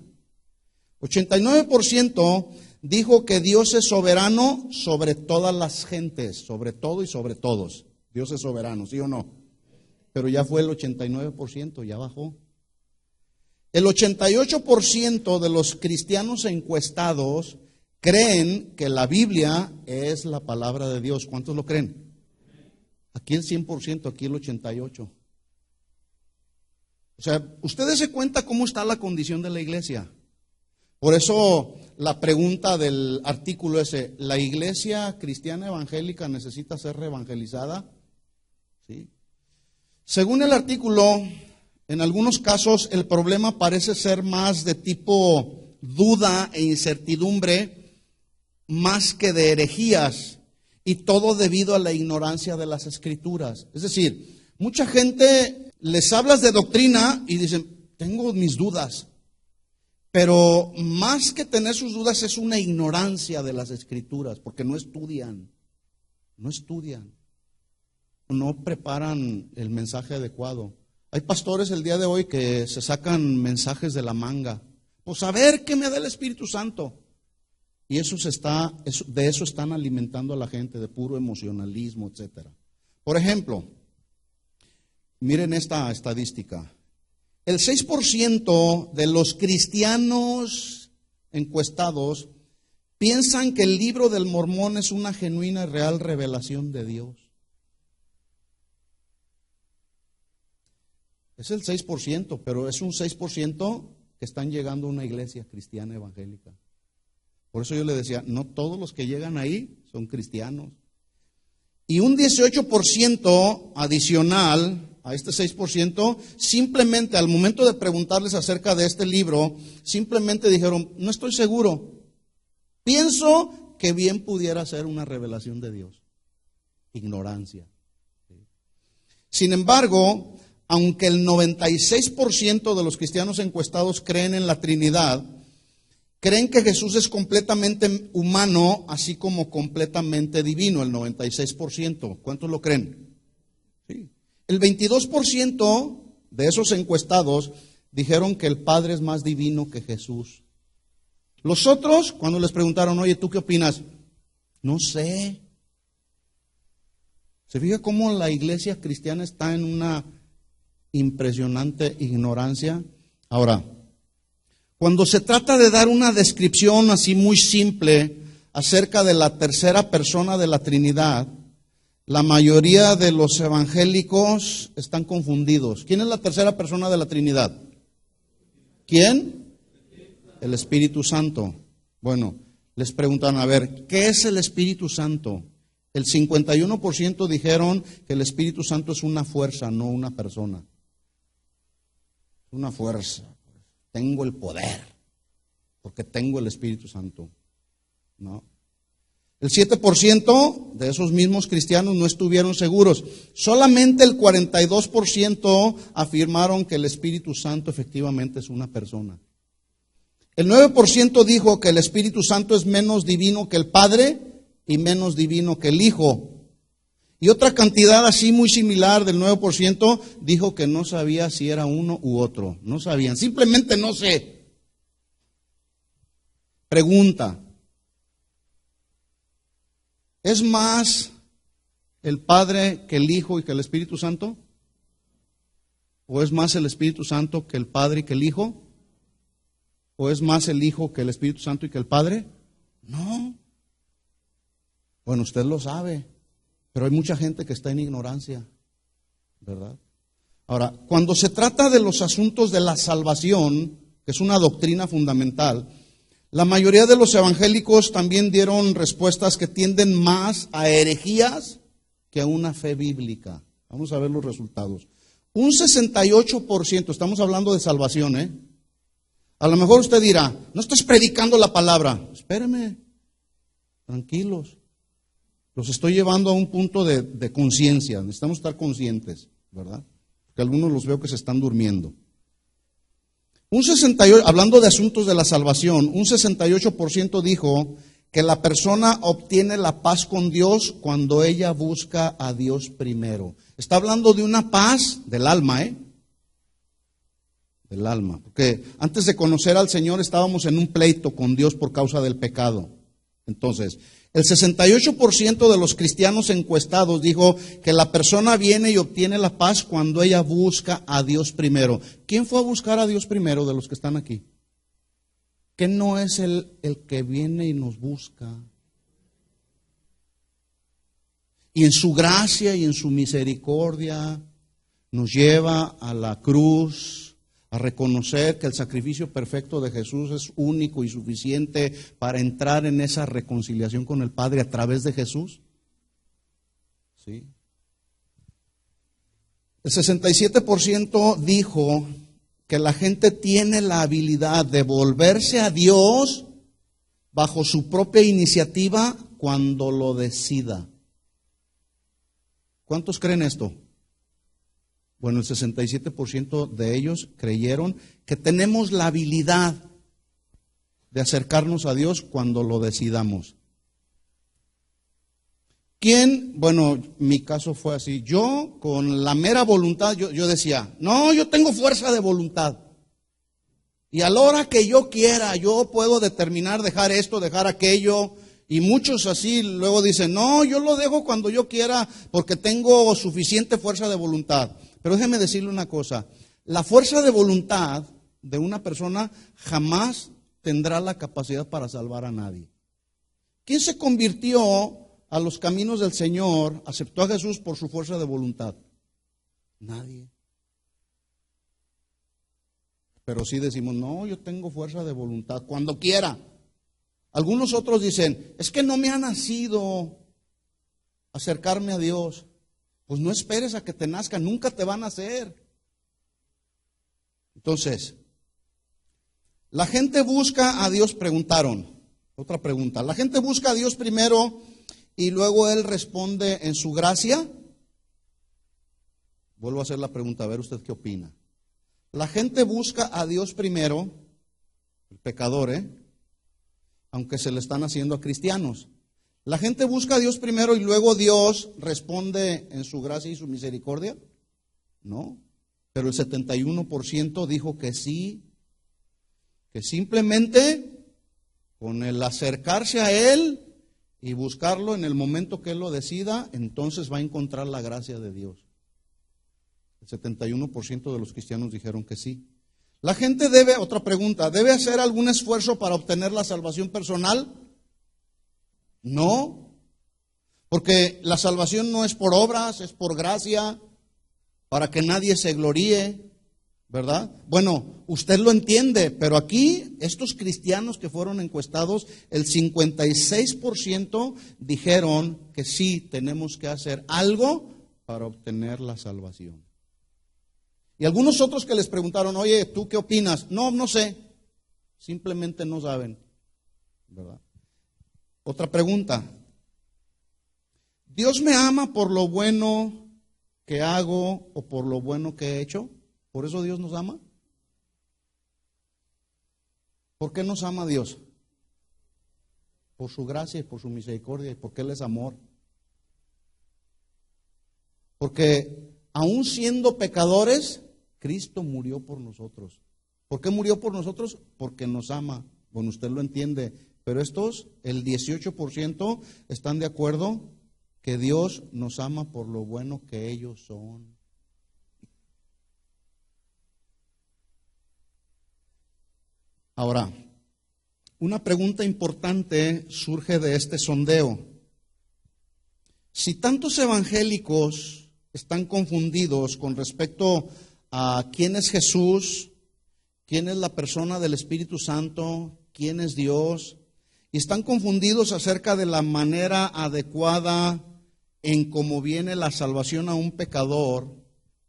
S1: 89% dijo que Dios es soberano sobre todas las gentes, sobre todo y sobre todos. Dios es soberano, ¿sí o no? Pero ya fue el 89%, ya bajó. El 88% de los cristianos encuestados creen que la Biblia es la palabra de Dios. ¿Cuántos lo creen? Aquí el 100%, aquí el 88%. O sea, ustedes se cuenta cómo está la condición de la iglesia. Por eso la pregunta del artículo ese, ¿la iglesia cristiana evangélica necesita ser reevangelizada? ¿Sí? Según el artículo, en algunos casos el problema parece ser más de tipo duda e incertidumbre, más que de herejías, y todo debido a la ignorancia de las Escrituras. Es decir, mucha gente les hablas de doctrina y dicen, tengo mis dudas. Pero más que tener sus dudas es una ignorancia de las Escrituras, porque no estudian, no preparan el mensaje adecuado. Hay pastores el día de hoy que se sacan mensajes de la manga. Pues a ver qué me da el Espíritu Santo. Y de eso están alimentando a la gente, de puro emocionalismo, etcétera. Por ejemplo, miren esta estadística. El 6% de los cristianos encuestados piensan que el libro del Mormón es una genuina y real revelación de Dios. Es el 6%, pero es un 6% que están llegando a una iglesia cristiana evangélica. Por eso yo le decía, no todos los que llegan ahí son cristianos. Y un 18% adicional a este 6%, simplemente al momento de preguntarles acerca de este libro, simplemente dijeron, no estoy seguro. Pienso que bien pudiera ser una revelación de Dios. Ignorancia. Sin embargo, aunque el 96% de los cristianos encuestados creen en la Trinidad, creen que Jesús es completamente humano, así como completamente divino, el 96%. ¿Cuántos lo creen? Sí. El 22% de esos encuestados dijeron que el Padre es más divino que Jesús. Los otros, cuando les preguntaron, oye, ¿tú qué opinas? No sé. ¿Se fija cómo la iglesia cristiana está en una impresionante ignorancia? Ahora, cuando se trata de dar una descripción así muy simple acerca de la tercera persona de la Trinidad, la mayoría de los evangélicos están confundidos. ¿Quién es la tercera persona de la Trinidad? ¿Quién? El Espíritu Santo. Bueno, les preguntan, a ver, ¿qué es el Espíritu Santo? El 51% dijeron que el Espíritu Santo es una fuerza, no una persona. Una fuerza. Tengo el poder, porque tengo el Espíritu Santo. No. El 7% de esos mismos cristianos no estuvieron seguros. Solamente el 42% afirmaron que el Espíritu Santo efectivamente es una persona. El 9% dijo que el Espíritu Santo es menos divino que el Padre y menos divino que el Hijo. Y otra cantidad así muy similar del 9% dijo que no sabía si era uno u otro. No sabían, simplemente no sé. Pregunta: ¿es más el Padre que el Hijo y que el Espíritu Santo? ¿O es más el Espíritu Santo que el Padre y que el Hijo? ¿O es más el Hijo que el Espíritu Santo y que el Padre? No. Bueno, usted lo sabe, pero hay mucha gente que está en ignorancia, ¿verdad? Ahora, cuando se trata de los asuntos de la salvación, que es una doctrina fundamental, la mayoría de los evangélicos también dieron respuestas que tienden más a herejías que a una fe bíblica. Vamos a ver los resultados. Un 68%, estamos hablando de salvación, A lo mejor usted dirá, no estás predicando la palabra. Espéreme, tranquilos. Los estoy llevando a un punto de conciencia. Necesitamos estar conscientes, ¿verdad? Porque algunos los veo que se están durmiendo. Hablando de asuntos de la salvación, un 68% dijo que la persona obtiene la paz con Dios cuando ella busca a Dios primero. Está hablando de una paz del alma, Del alma. Porque antes de conocer al Señor estábamos en un pleito con Dios por causa del pecado. Entonces, el 68% de los cristianos encuestados dijo que la persona viene y obtiene la paz cuando ella busca a Dios primero. ¿Quién fue a buscar a Dios primero de los que están aquí? ¿Que no es el que viene y nos busca? Y en su gracia y en su misericordia nos lleva a la cruz, a reconocer que el sacrificio perfecto de Jesús es único y suficiente para entrar en esa reconciliación con el Padre a través de Jesús. ¿Sí? El 67% dijo que la gente tiene la habilidad de volverse a Dios bajo su propia iniciativa cuando lo decida. ¿Cuántos creen esto? Bueno, el 67% de ellos creyeron que tenemos la habilidad de acercarnos a Dios cuando lo decidamos. ¿Quién? Bueno, mi caso fue así. Yo, con la mera voluntad, yo decía, no, yo tengo fuerza de voluntad. Y a la hora que yo quiera, yo puedo determinar dejar esto, dejar aquello. Y muchos así luego dicen, no, yo lo dejo cuando yo quiera porque tengo suficiente fuerza de voluntad. Pero déjeme decirle una cosa, la fuerza de voluntad de una persona jamás tendrá la capacidad para salvar a nadie. ¿Quién se convirtió a los caminos del Señor, aceptó a Jesús por su fuerza de voluntad? Nadie. Pero sí decimos, no, yo tengo fuerza de voluntad, cuando quiera. Algunos otros dicen, es que no me ha nacido acercarme a Dios. Pues no esperes a que te nazca, nunca te va a nacer. Entonces, la gente busca a Dios, preguntaron, otra pregunta, ¿la gente busca a Dios primero y luego Él responde en su gracia? Vuelvo a hacer la pregunta, a ver usted qué opina. La gente busca a Dios primero, el pecador, aunque se le están haciendo a cristianos. La gente busca a Dios primero y luego Dios responde en su gracia y su misericordia. No, pero el 71% dijo que sí, que simplemente con el acercarse a Él y buscarlo en el momento que Él lo decida, entonces va a encontrar la gracia de Dios. El 71% de los cristianos dijeron que sí. La gente debe, otra pregunta, ¿debe hacer algún esfuerzo para obtener la salvación personal? No, porque la salvación no es por obras, es por gracia, para que nadie se gloríe, ¿verdad? Bueno, usted lo entiende, pero aquí estos cristianos que fueron encuestados, el 56% dijeron que sí, tenemos que hacer algo para obtener la salvación. Y algunos otros que les preguntaron, oye, ¿tú qué opinas? No, no sé, simplemente no saben, ¿verdad? Otra pregunta, ¿Dios me ama por lo bueno que hago o por lo bueno que he hecho? ¿Por eso Dios nos ama? ¿Por qué nos ama Dios? Por su gracia y por su misericordia y porque Él es amor. Porque aún siendo pecadores, Cristo murió por nosotros. ¿Por qué murió por nosotros? Porque nos ama. Bueno, usted lo entiende. Pero estos, el 18%, están de acuerdo que Dios nos ama por lo bueno que ellos son. Ahora, una pregunta importante surge de este sondeo. Si tantos evangélicos están confundidos con respecto a quién es Jesús, quién es la persona del Espíritu Santo, quién es Dios, y están confundidos acerca de la manera adecuada en cómo viene la salvación a un pecador,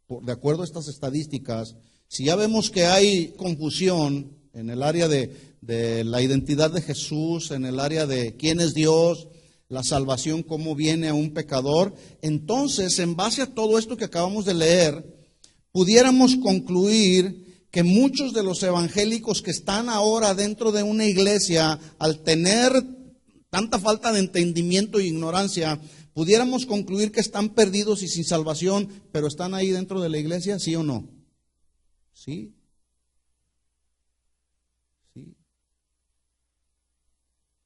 S1: de acuerdo a estas estadísticas, si ya vemos que hay confusión en el área de la identidad de Jesús, en el área de quién es Dios, la salvación, cómo viene a un pecador, entonces, en base a todo esto que acabamos de leer, pudiéramos concluir que muchos de los evangélicos que están ahora dentro de una iglesia, al tener tanta falta de entendimiento e ignorancia, pudiéramos concluir que están perdidos y sin salvación, pero están ahí dentro de la iglesia, ¿sí o no? Sí. Sí.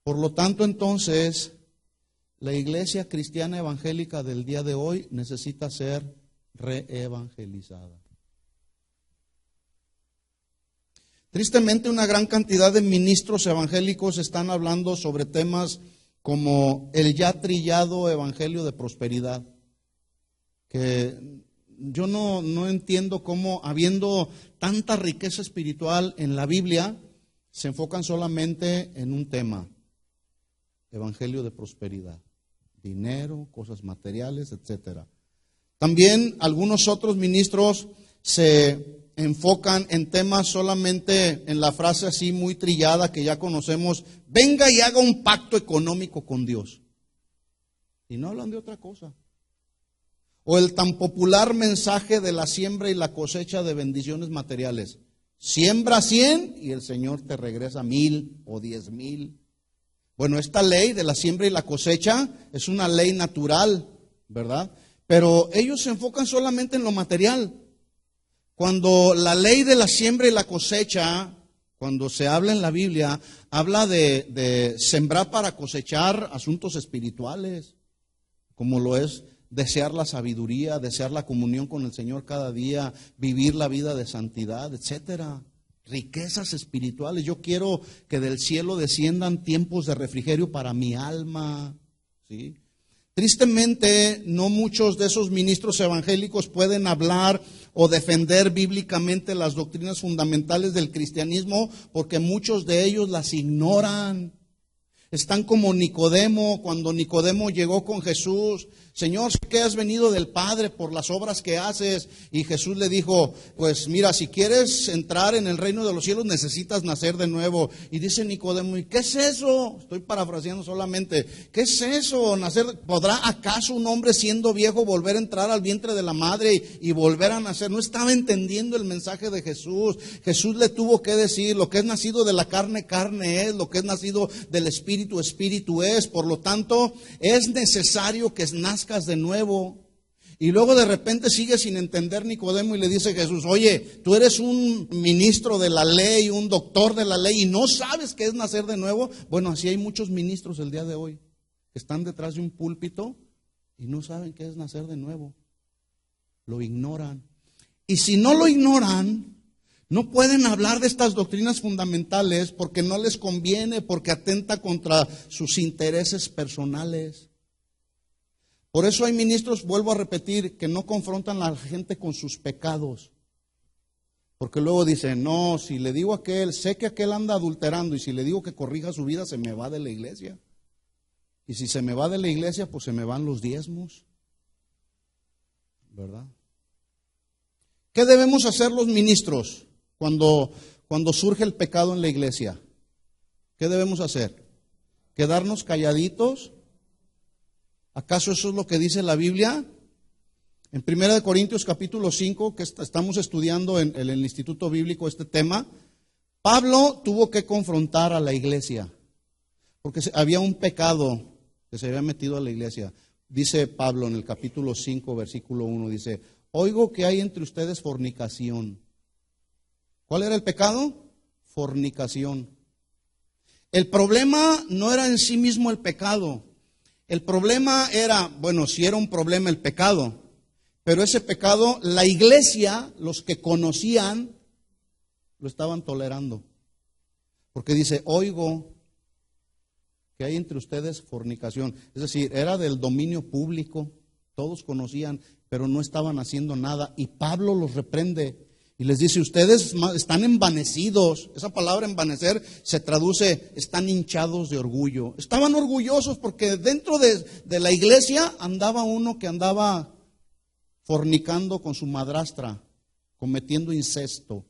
S1: Por lo tanto, entonces, la iglesia cristiana evangélica del día de hoy necesita ser reevangelizada. Tristemente, una gran cantidad de ministros evangélicos están hablando sobre temas como el ya trillado evangelio de prosperidad, que yo no entiendo cómo, habiendo tanta riqueza espiritual en la Biblia, se enfocan solamente en un tema, evangelio de prosperidad, dinero, cosas materiales, etcétera. También algunos otros ministros se enfocan en temas solamente en la frase así muy trillada que ya conocemos, venga y haga un pacto económico con Dios. Y no hablan de otra cosa. O el tan popular mensaje de la siembra y la cosecha de bendiciones materiales. Siembra 100 y el Señor te regresa 1000 o 10,000. Bueno, esta ley de la siembra y la cosecha es una ley natural, ¿verdad? Pero ellos se enfocan solamente en lo material. Cuando la ley de la siembra y la cosecha, cuando se habla en la Biblia, habla de sembrar para cosechar asuntos espirituales, como lo es desear la sabiduría, desear la comunión con el Señor cada día, vivir la vida de santidad, etcétera. Riquezas espirituales. Yo quiero que del cielo desciendan tiempos de refrigerio para mi alma, ¿sí? Tristemente, no muchos de esos ministros evangélicos pueden hablar o defender bíblicamente las doctrinas fundamentales del cristianismo porque muchos de ellos las ignoran. Están como Nicodemo, cuando Nicodemo llegó con Jesús, Señor, sé que has venido del Padre por las obras que haces. Y Jesús le dijo, pues mira, si quieres entrar en el reino de los cielos necesitas nacer de nuevo. Y dice Nicodemo, ¿y qué es eso? Estoy parafraseando solamente. ¿Qué es eso? ¿Podrá acaso un hombre siendo viejo volver a entrar al vientre de la madre y volver a nacer? No estaba entendiendo el mensaje de Jesús. Jesús le tuvo que decir, lo que es nacido de la carne, carne es. Lo que es nacido del espíritu, espíritu es. Por lo tanto, es necesario que nazcas de nuevo. Y luego de repente sigue sin entender Nicodemo y le dice Jesús, oye, tú eres un ministro de la ley, un doctor de la ley y no sabes qué es nacer de nuevo. Bueno, así hay muchos ministros el día de hoy que están detrás de un púlpito y no saben qué es nacer de nuevo. Lo ignoran. Y si no lo ignoran, no pueden hablar de estas doctrinas fundamentales porque no les conviene, porque atenta contra sus intereses personales. Por eso hay ministros, vuelvo a repetir, que no confrontan a la gente con sus pecados. Porque luego dicen, no, si le digo a aquel, sé que aquel anda adulterando y si le digo que corrija su vida, se me va de la iglesia. Y si se me va de la iglesia, pues se me van los diezmos. ¿Verdad? ¿Qué debemos hacer los ministros cuando surge el pecado en la iglesia? ¿Qué debemos hacer? ¿Quedarnos calladitos? ¿Acaso eso es lo que dice la Biblia? En 1 Corintios capítulo 5, que estamos estudiando en el Instituto Bíblico este tema, Pablo tuvo que confrontar a la iglesia, porque había un pecado que se había metido a la iglesia. Dice Pablo en el capítulo 5, versículo 1, dice, oigo que hay entre ustedes fornicación. ¿Cuál era el pecado? Fornicación. El problema no era en sí mismo el pecado. El problema era, bueno, sí era un problema el pecado, pero ese pecado, la iglesia, los que conocían, lo estaban tolerando. Porque dice, oigo que hay entre ustedes fornicación. Es decir, era del dominio público, todos conocían, pero no estaban haciendo nada. Y Pablo los reprende y les dice, ustedes están envanecidos. Esa palabra envanecer se traduce, están hinchados de orgullo. Estaban orgullosos porque dentro de la iglesia andaba uno que andaba fornicando con su madrastra, cometiendo incesto.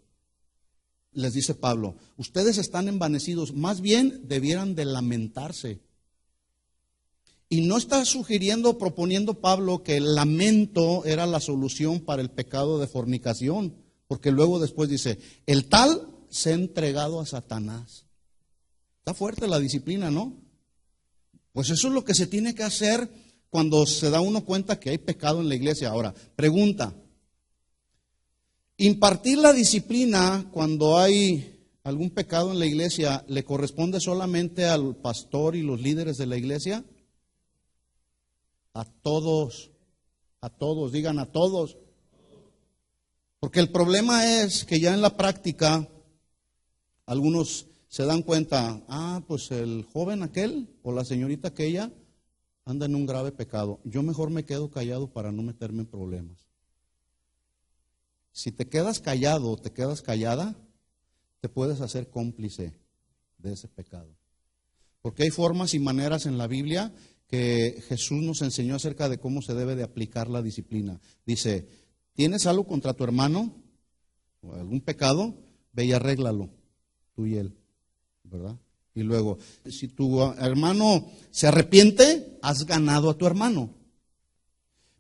S1: Les dice Pablo, ustedes están envanecidos, más bien debieran de lamentarse. Y no está sugiriendo, proponiendo Pablo que el lamento era la solución para el pecado de fornicación. Porque luego después dice, el tal se ha entregado a Satanás. Está fuerte la disciplina, ¿no? Pues eso es lo que se tiene que hacer cuando se da uno cuenta que hay pecado en la iglesia. Ahora, pregunta, ¿impartir la disciplina cuando hay algún pecado en la iglesia le corresponde solamente al pastor y los líderes de la iglesia? A todos, digan a todos. Porque el problema es que ya en la práctica algunos se dan cuenta, pues el joven aquel o la señorita aquella anda en un grave pecado. Yo mejor me quedo callado para no meterme en problemas. Si te quedas callado o te quedas callada, te puedes hacer cómplice de ese pecado. Porque hay formas y maneras en la Biblia que Jesús nos enseñó acerca de cómo se debe de aplicar la disciplina. Dice, ¿tienes algo contra tu hermano o algún pecado? Ve y arréglalo, tú y él, ¿verdad? Y luego, si tu hermano se arrepiente, has ganado a tu hermano.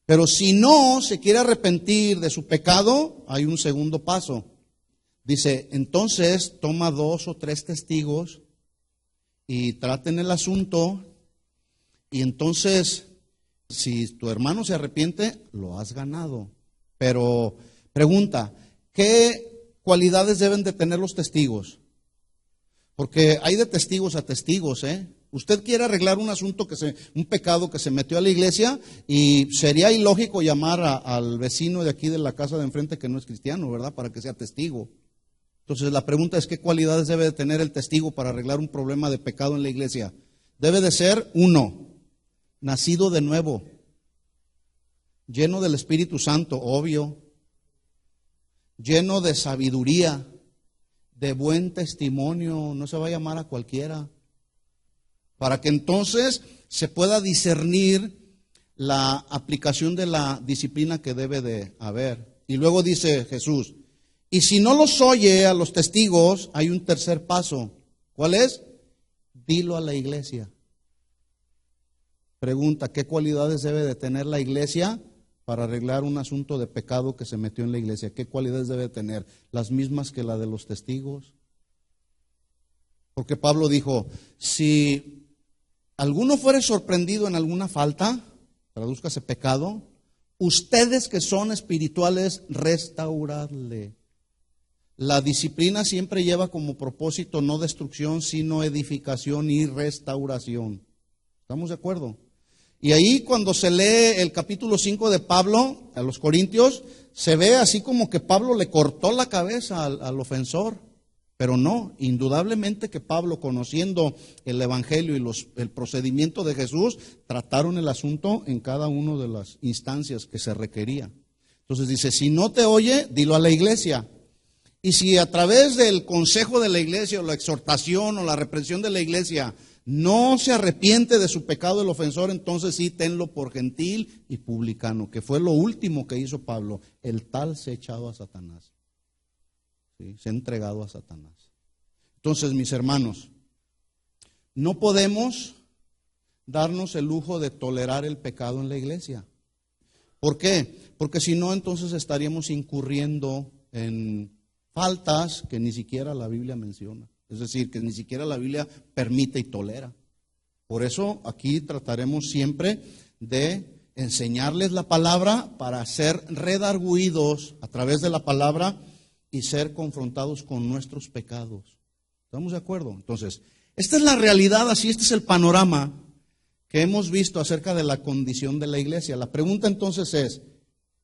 S1: Pero si no se quiere arrepentir de su pecado, hay un segundo paso. Dice, entonces toma 2 o 3 testigos y traten el asunto y entonces, si tu hermano se arrepiente, lo has ganado. Pero pregunta, ¿qué cualidades deben de tener los testigos? Porque hay de testigos a testigos, ¿eh? Usted quiere arreglar un asunto, un pecado que se metió a la iglesia y sería ilógico llamar al vecino de aquí de la casa de enfrente que no es cristiano, ¿verdad? Para que sea testigo. Entonces la pregunta es, ¿qué cualidades debe de tener el testigo para arreglar un problema de pecado en la iglesia? Debe de ser, 1, nacido de nuevo, lleno del Espíritu Santo, obvio, lleno de sabiduría, de buen testimonio, no se va a llamar a cualquiera, para que entonces se pueda discernir la aplicación de la disciplina que debe de haber. Y luego dice Jesús, y si no los oye a los testigos, hay un tercer paso. ¿Cuál es? Dilo a la iglesia. Pregunta, ¿qué cualidades debe de tener la iglesia para arreglar un asunto de pecado que se metió en la iglesia? ¿Qué cualidades debe de tener? Las mismas que la de los testigos. Porque Pablo dijo, si alguno fuere sorprendido en alguna falta, tradúzcase pecado, ustedes que son espirituales, restauradle. La disciplina siempre lleva como propósito no destrucción, sino edificación y restauración. ¿Estamos de acuerdo? Y ahí cuando se lee el capítulo 5 de Pablo a los Corintios, se ve así como que Pablo le cortó la cabeza al ofensor. Pero no, indudablemente que Pablo, conociendo el Evangelio y el procedimiento de Jesús, trataron el asunto en cada una de las instancias que se requería. Entonces dice, si no te oye, dilo a la iglesia. Y si a través del consejo de la iglesia o la exhortación o la reprensión de la iglesia no se arrepiente de su pecado el ofensor, entonces sí tenlo por gentil y publicano, que fue lo último que hizo Pablo. El tal se ha echado a Satanás. ¿Sí? Se ha entregado a Satanás. Entonces, mis hermanos, no podemos darnos el lujo de tolerar el pecado en la iglesia. ¿Por qué? Porque si no, entonces estaríamos incurriendo en faltas que ni siquiera la Biblia menciona. Es decir, que ni siquiera la Biblia permite y tolera. Por eso aquí trataremos siempre de enseñarles la palabra para ser redarguidos a través de la palabra y ser confrontados con nuestros pecados. ¿Estamos de acuerdo? Entonces, esta es la realidad, así este es el panorama que hemos visto acerca de la condición de la iglesia. La pregunta entonces es,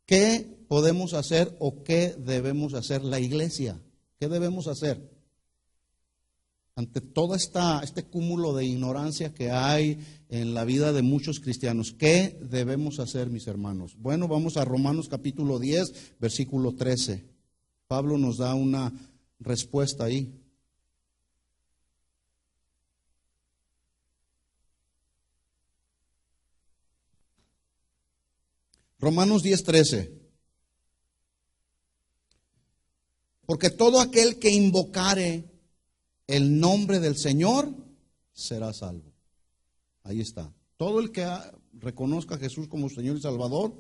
S1: ¿qué podemos hacer o qué debemos hacer la iglesia? ¿Qué debemos hacer? Ante todo este cúmulo de ignorancia que hay en la vida de muchos cristianos, ¿qué debemos hacer, mis hermanos? Bueno, vamos a Romanos capítulo 10, versículo 13. Pablo nos da una respuesta ahí. Romanos 10, 13. Porque todo aquel que invocare el nombre del Señor será salvo. Ahí está. Todo el que reconozca a Jesús como Señor y Salvador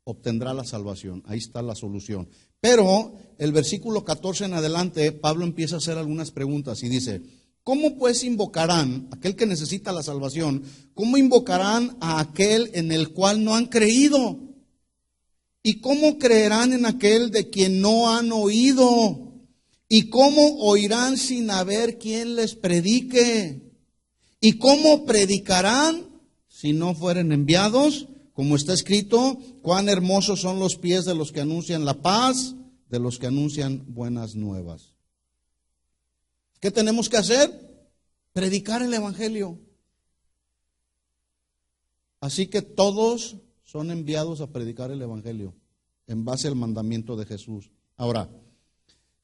S1: obtendrá la salvación. Ahí está la solución. Pero el versículo 14 en adelante, Pablo empieza a hacer algunas preguntas y dice, ¿cómo pues invocarán, aquel que necesita la salvación, cómo invocarán a aquel en el cual no han creído? ¿Y cómo creerán en aquel de quien no han oído? ¿Y cómo oirán sin haber quien les predique? ¿Y cómo predicarán si no fueren enviados? Como está escrito, cuán hermosos son los pies de los que anuncian la paz, de los que anuncian buenas nuevas. ¿Qué tenemos que hacer? Predicar el Evangelio. Así que todos son enviados a predicar el Evangelio en base al mandamiento de Jesús. Ahora,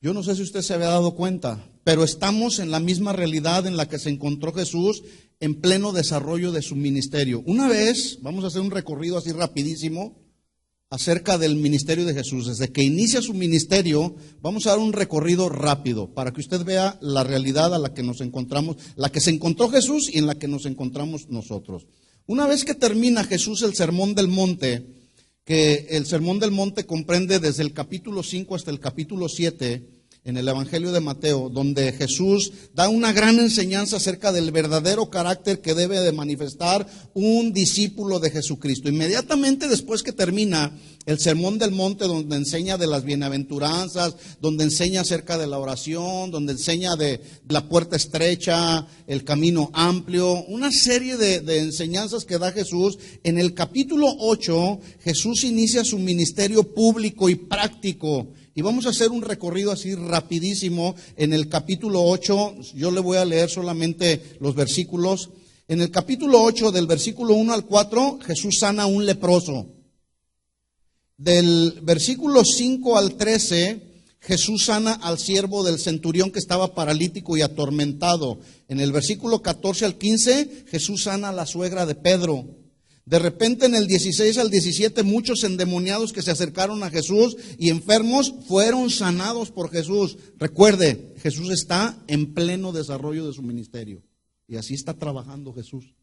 S1: yo no sé si usted se había dado cuenta, pero estamos en la misma realidad en la que se encontró Jesús en pleno desarrollo de su ministerio. Una vez, vamos a hacer un recorrido así rapidísimo acerca del ministerio de Jesús. Desde que inicia su ministerio, vamos a dar un recorrido rápido para que usted vea la realidad a la que nos encontramos, la que se encontró Jesús y en la que nos encontramos nosotros. Una vez que termina Jesús el Sermón del Monte, que el Sermón del Monte comprende desde el capítulo 5 hasta el capítulo 7 en el Evangelio de Mateo, donde Jesús da una gran enseñanza acerca del verdadero carácter que debe de manifestar un discípulo de Jesucristo. Inmediatamente después que termina el Sermón del Monte, donde enseña de las bienaventuranzas, donde enseña acerca de la oración, donde enseña de la puerta estrecha, el camino amplio, una serie de enseñanzas que da Jesús. En el capítulo 8, Jesús inicia su ministerio público y práctico. Y vamos a hacer un recorrido así rapidísimo en el capítulo 8. Yo le voy a leer solamente los versículos. En el capítulo 8, del versículo 1 al 4, Jesús sana a un leproso. Del versículo 5 al 13, Jesús sana al siervo del centurión que estaba paralítico y atormentado. En el versículo 14 al 15, Jesús sana a la suegra de Pedro. De repente en el 16 al 17 muchos endemoniados que se acercaron a Jesús y enfermos fueron sanados por Jesús. Recuerde, Jesús está en pleno desarrollo de su ministerio y así está trabajando Jesús.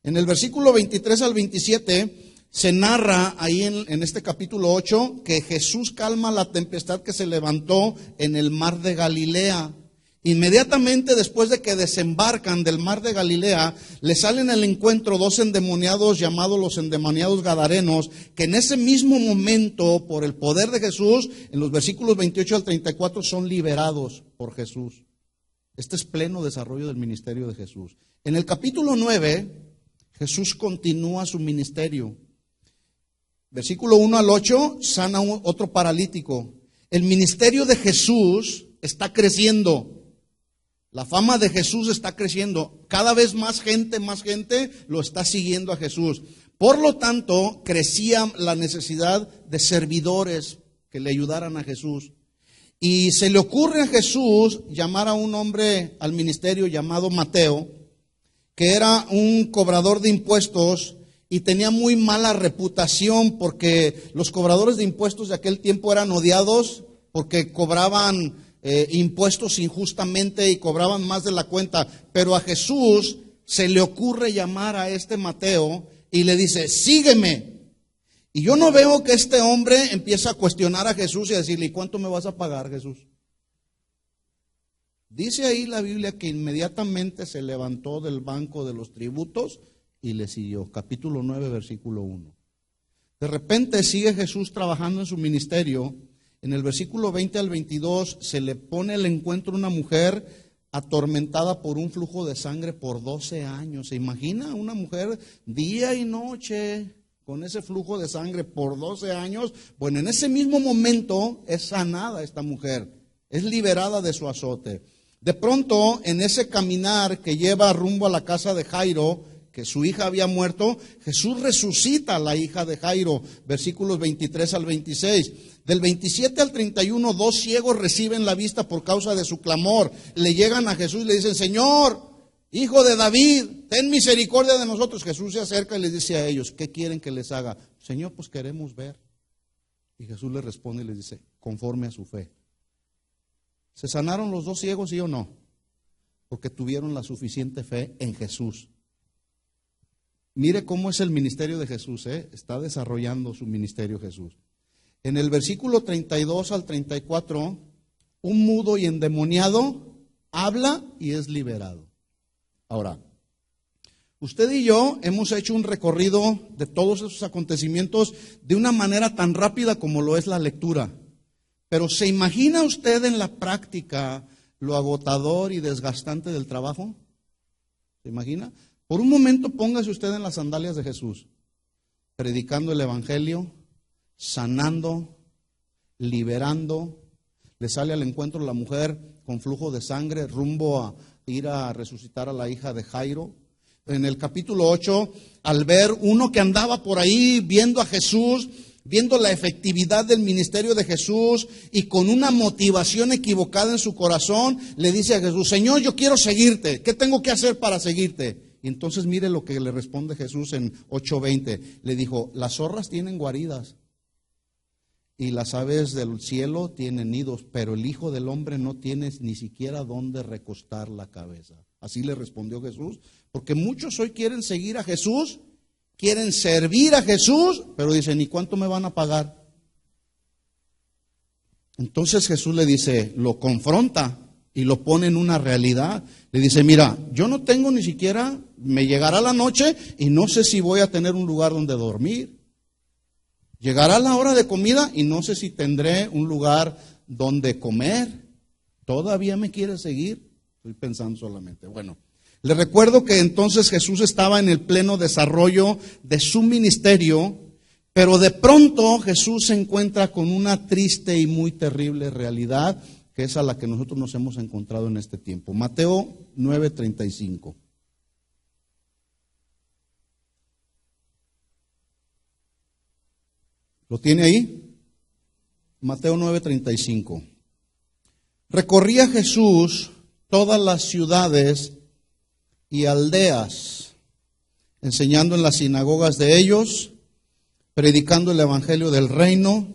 S1: En el versículo 23 al 27 se narra ahí en este capítulo 8 que Jesús calma la tempestad que se levantó en el mar de Galilea. Inmediatamente después de que desembarcan del mar de Galilea, le salen al encuentro dos endemoniados llamados los endemoniados gadarenos, que en ese mismo momento, por el poder de Jesús, en los versículos 28 al 34, son liberados por Jesús. Este es pleno desarrollo del ministerio de Jesús. En el capítulo 9, Jesús continúa su ministerio. Versículo 1 al 8, sana otro paralítico. El ministerio de Jesús está creciendo. La fama de Jesús está creciendo. Cada vez más gente lo está siguiendo a Jesús. Por lo tanto, crecía la necesidad de servidores que le ayudaran a Jesús. Y se le ocurre a Jesús llamar a un hombre al ministerio llamado Mateo, que era un cobrador de impuestos y tenía muy mala reputación porque los cobradores de impuestos de aquel tiempo eran odiados porque cobraban impuestos injustamente y cobraban más de la cuenta. Pero a Jesús se le ocurre llamar a este Mateo y le dice, sígueme. Y yo no veo que este hombre empiece a cuestionar a Jesús y a decirle, ¿y cuánto me vas a pagar, Jesús? Dice ahí la Biblia que inmediatamente se levantó del banco de los tributos y le siguió. Capítulo 9, versículo 1. De repente sigue Jesús trabajando en su ministerio. En el versículo 20 al 22 se le pone al encuentro una mujer atormentada por un flujo de sangre por 12 años. ¿Se imagina una mujer día y noche con ese flujo de sangre por 12 años? Bueno, en ese mismo momento es sanada esta mujer, es liberada de su azote. De pronto, en ese caminar que lleva rumbo a la casa de Jairo, que su hija había muerto, Jesús resucita a la hija de Jairo, versículos 23 al 26. Del 27 al 31, dos ciegos reciben la vista por causa de su clamor. Le llegan a Jesús y le dicen, Señor, Hijo de David, ten misericordia de nosotros. Jesús se acerca y les dice a ellos, ¿qué quieren que les haga? Señor, pues queremos ver. Y Jesús les responde y les dice, conforme a su fe. ¿Se sanaron los dos ciegos, sí o no? Porque tuvieron la suficiente fe en Jesús. Mire cómo es el ministerio de Jesús, está desarrollando su ministerio Jesús. En el versículo 32 al 34, un mudo y endemoniado habla y es liberado. Ahora, usted y yo hemos hecho un recorrido de todos esos acontecimientos de una manera tan rápida como lo es la lectura. Pero ¿se imagina usted en la práctica lo agotador y desgastante del trabajo? ¿Se imagina? Por un momento póngase usted en las sandalias de Jesús, predicando el evangelio, sanando, liberando. Le sale al encuentro la mujer con flujo de sangre, rumbo a ir a resucitar a la hija de Jairo. En el capítulo 8, al ver uno que andaba por ahí viendo a Jesús, viendo la efectividad del ministerio de Jesús y con una motivación equivocada en su corazón, le dice a Jesús, Señor, yo quiero seguirte, ¿qué tengo que hacer para seguirte? Y entonces mire lo que le responde Jesús en 8:20. Le dijo, las zorras tienen guaridas y las aves del cielo tienen nidos, pero el Hijo del Hombre no tiene ni siquiera dónde recostar la cabeza. Así le respondió Jesús, porque muchos hoy quieren seguir a Jesús, quieren servir a Jesús, pero dicen, ¿y cuánto me van a pagar? Entonces Jesús le dice, lo confronta y lo pone en una realidad. Le dice, mira, yo no tengo ni siquiera, me llegará la noche y no sé si voy a tener un lugar donde dormir. Llegará la hora de comida y no sé si tendré un lugar donde comer. ¿Todavía me quiere seguir? Estoy pensando solamente. Bueno, le recuerdo que entonces Jesús estaba en el pleno desarrollo de su ministerio, pero de pronto Jesús se encuentra con una triste y muy terrible realidad, que es a la que nosotros nos hemos encontrado en este tiempo. Mateo 9:35. ¿Lo tiene ahí? Mateo 9:35. Recorría Jesús todas las ciudades y aldeas, enseñando en las sinagogas de ellos, predicando el evangelio del reino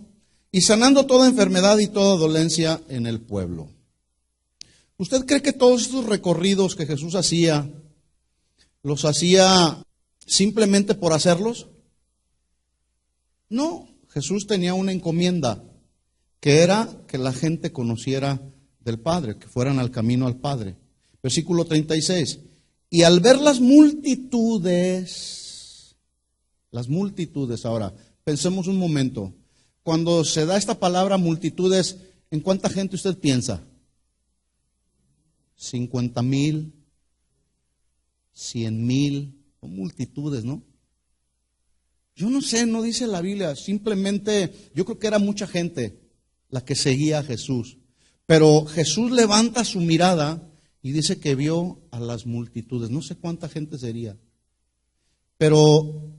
S1: y sanando toda enfermedad y toda dolencia en el pueblo. ¿Usted cree que todos estos recorridos que Jesús hacía, los hacía simplemente por hacerlos? No, Jesús tenía una encomienda, que era que la gente conociera del Padre, que fueran al camino al Padre. Versículo 36. Y al ver las multitudes, ahora, pensemos un momento. Cuando se da esta palabra multitudes, ¿en cuánta gente usted piensa? 50,000, 100,000, son multitudes, ¿no? Yo no sé, no dice la Biblia, simplemente yo creo que era mucha gente la que seguía a Jesús. Pero Jesús levanta su mirada y dice que vio a las multitudes. No sé cuánta gente sería. Pero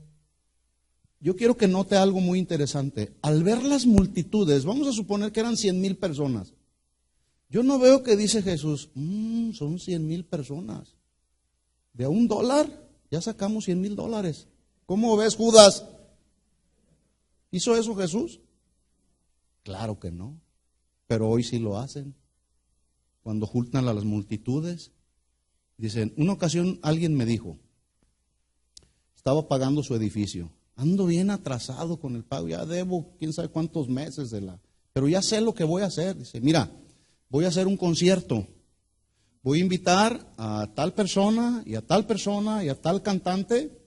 S1: yo quiero que note algo muy interesante. Al ver las multitudes, vamos a suponer que eran 100,000 personas. Yo no veo que dice Jesús, son 100,000 personas. De a $1 ya sacamos $100,000. ¿Cómo ves, Judas? ¿Hizo eso Jesús? Claro que no. Pero hoy sí lo hacen. Cuando juntan a las multitudes. Dicen, una ocasión alguien me dijo, estaba pagando su edificio. Ando bien atrasado con el pago, ya debo quién sabe cuántos meses pero ya sé lo que voy a hacer. Dice, mira, voy a hacer un concierto. Voy a invitar a tal persona y a tal persona y a tal cantante.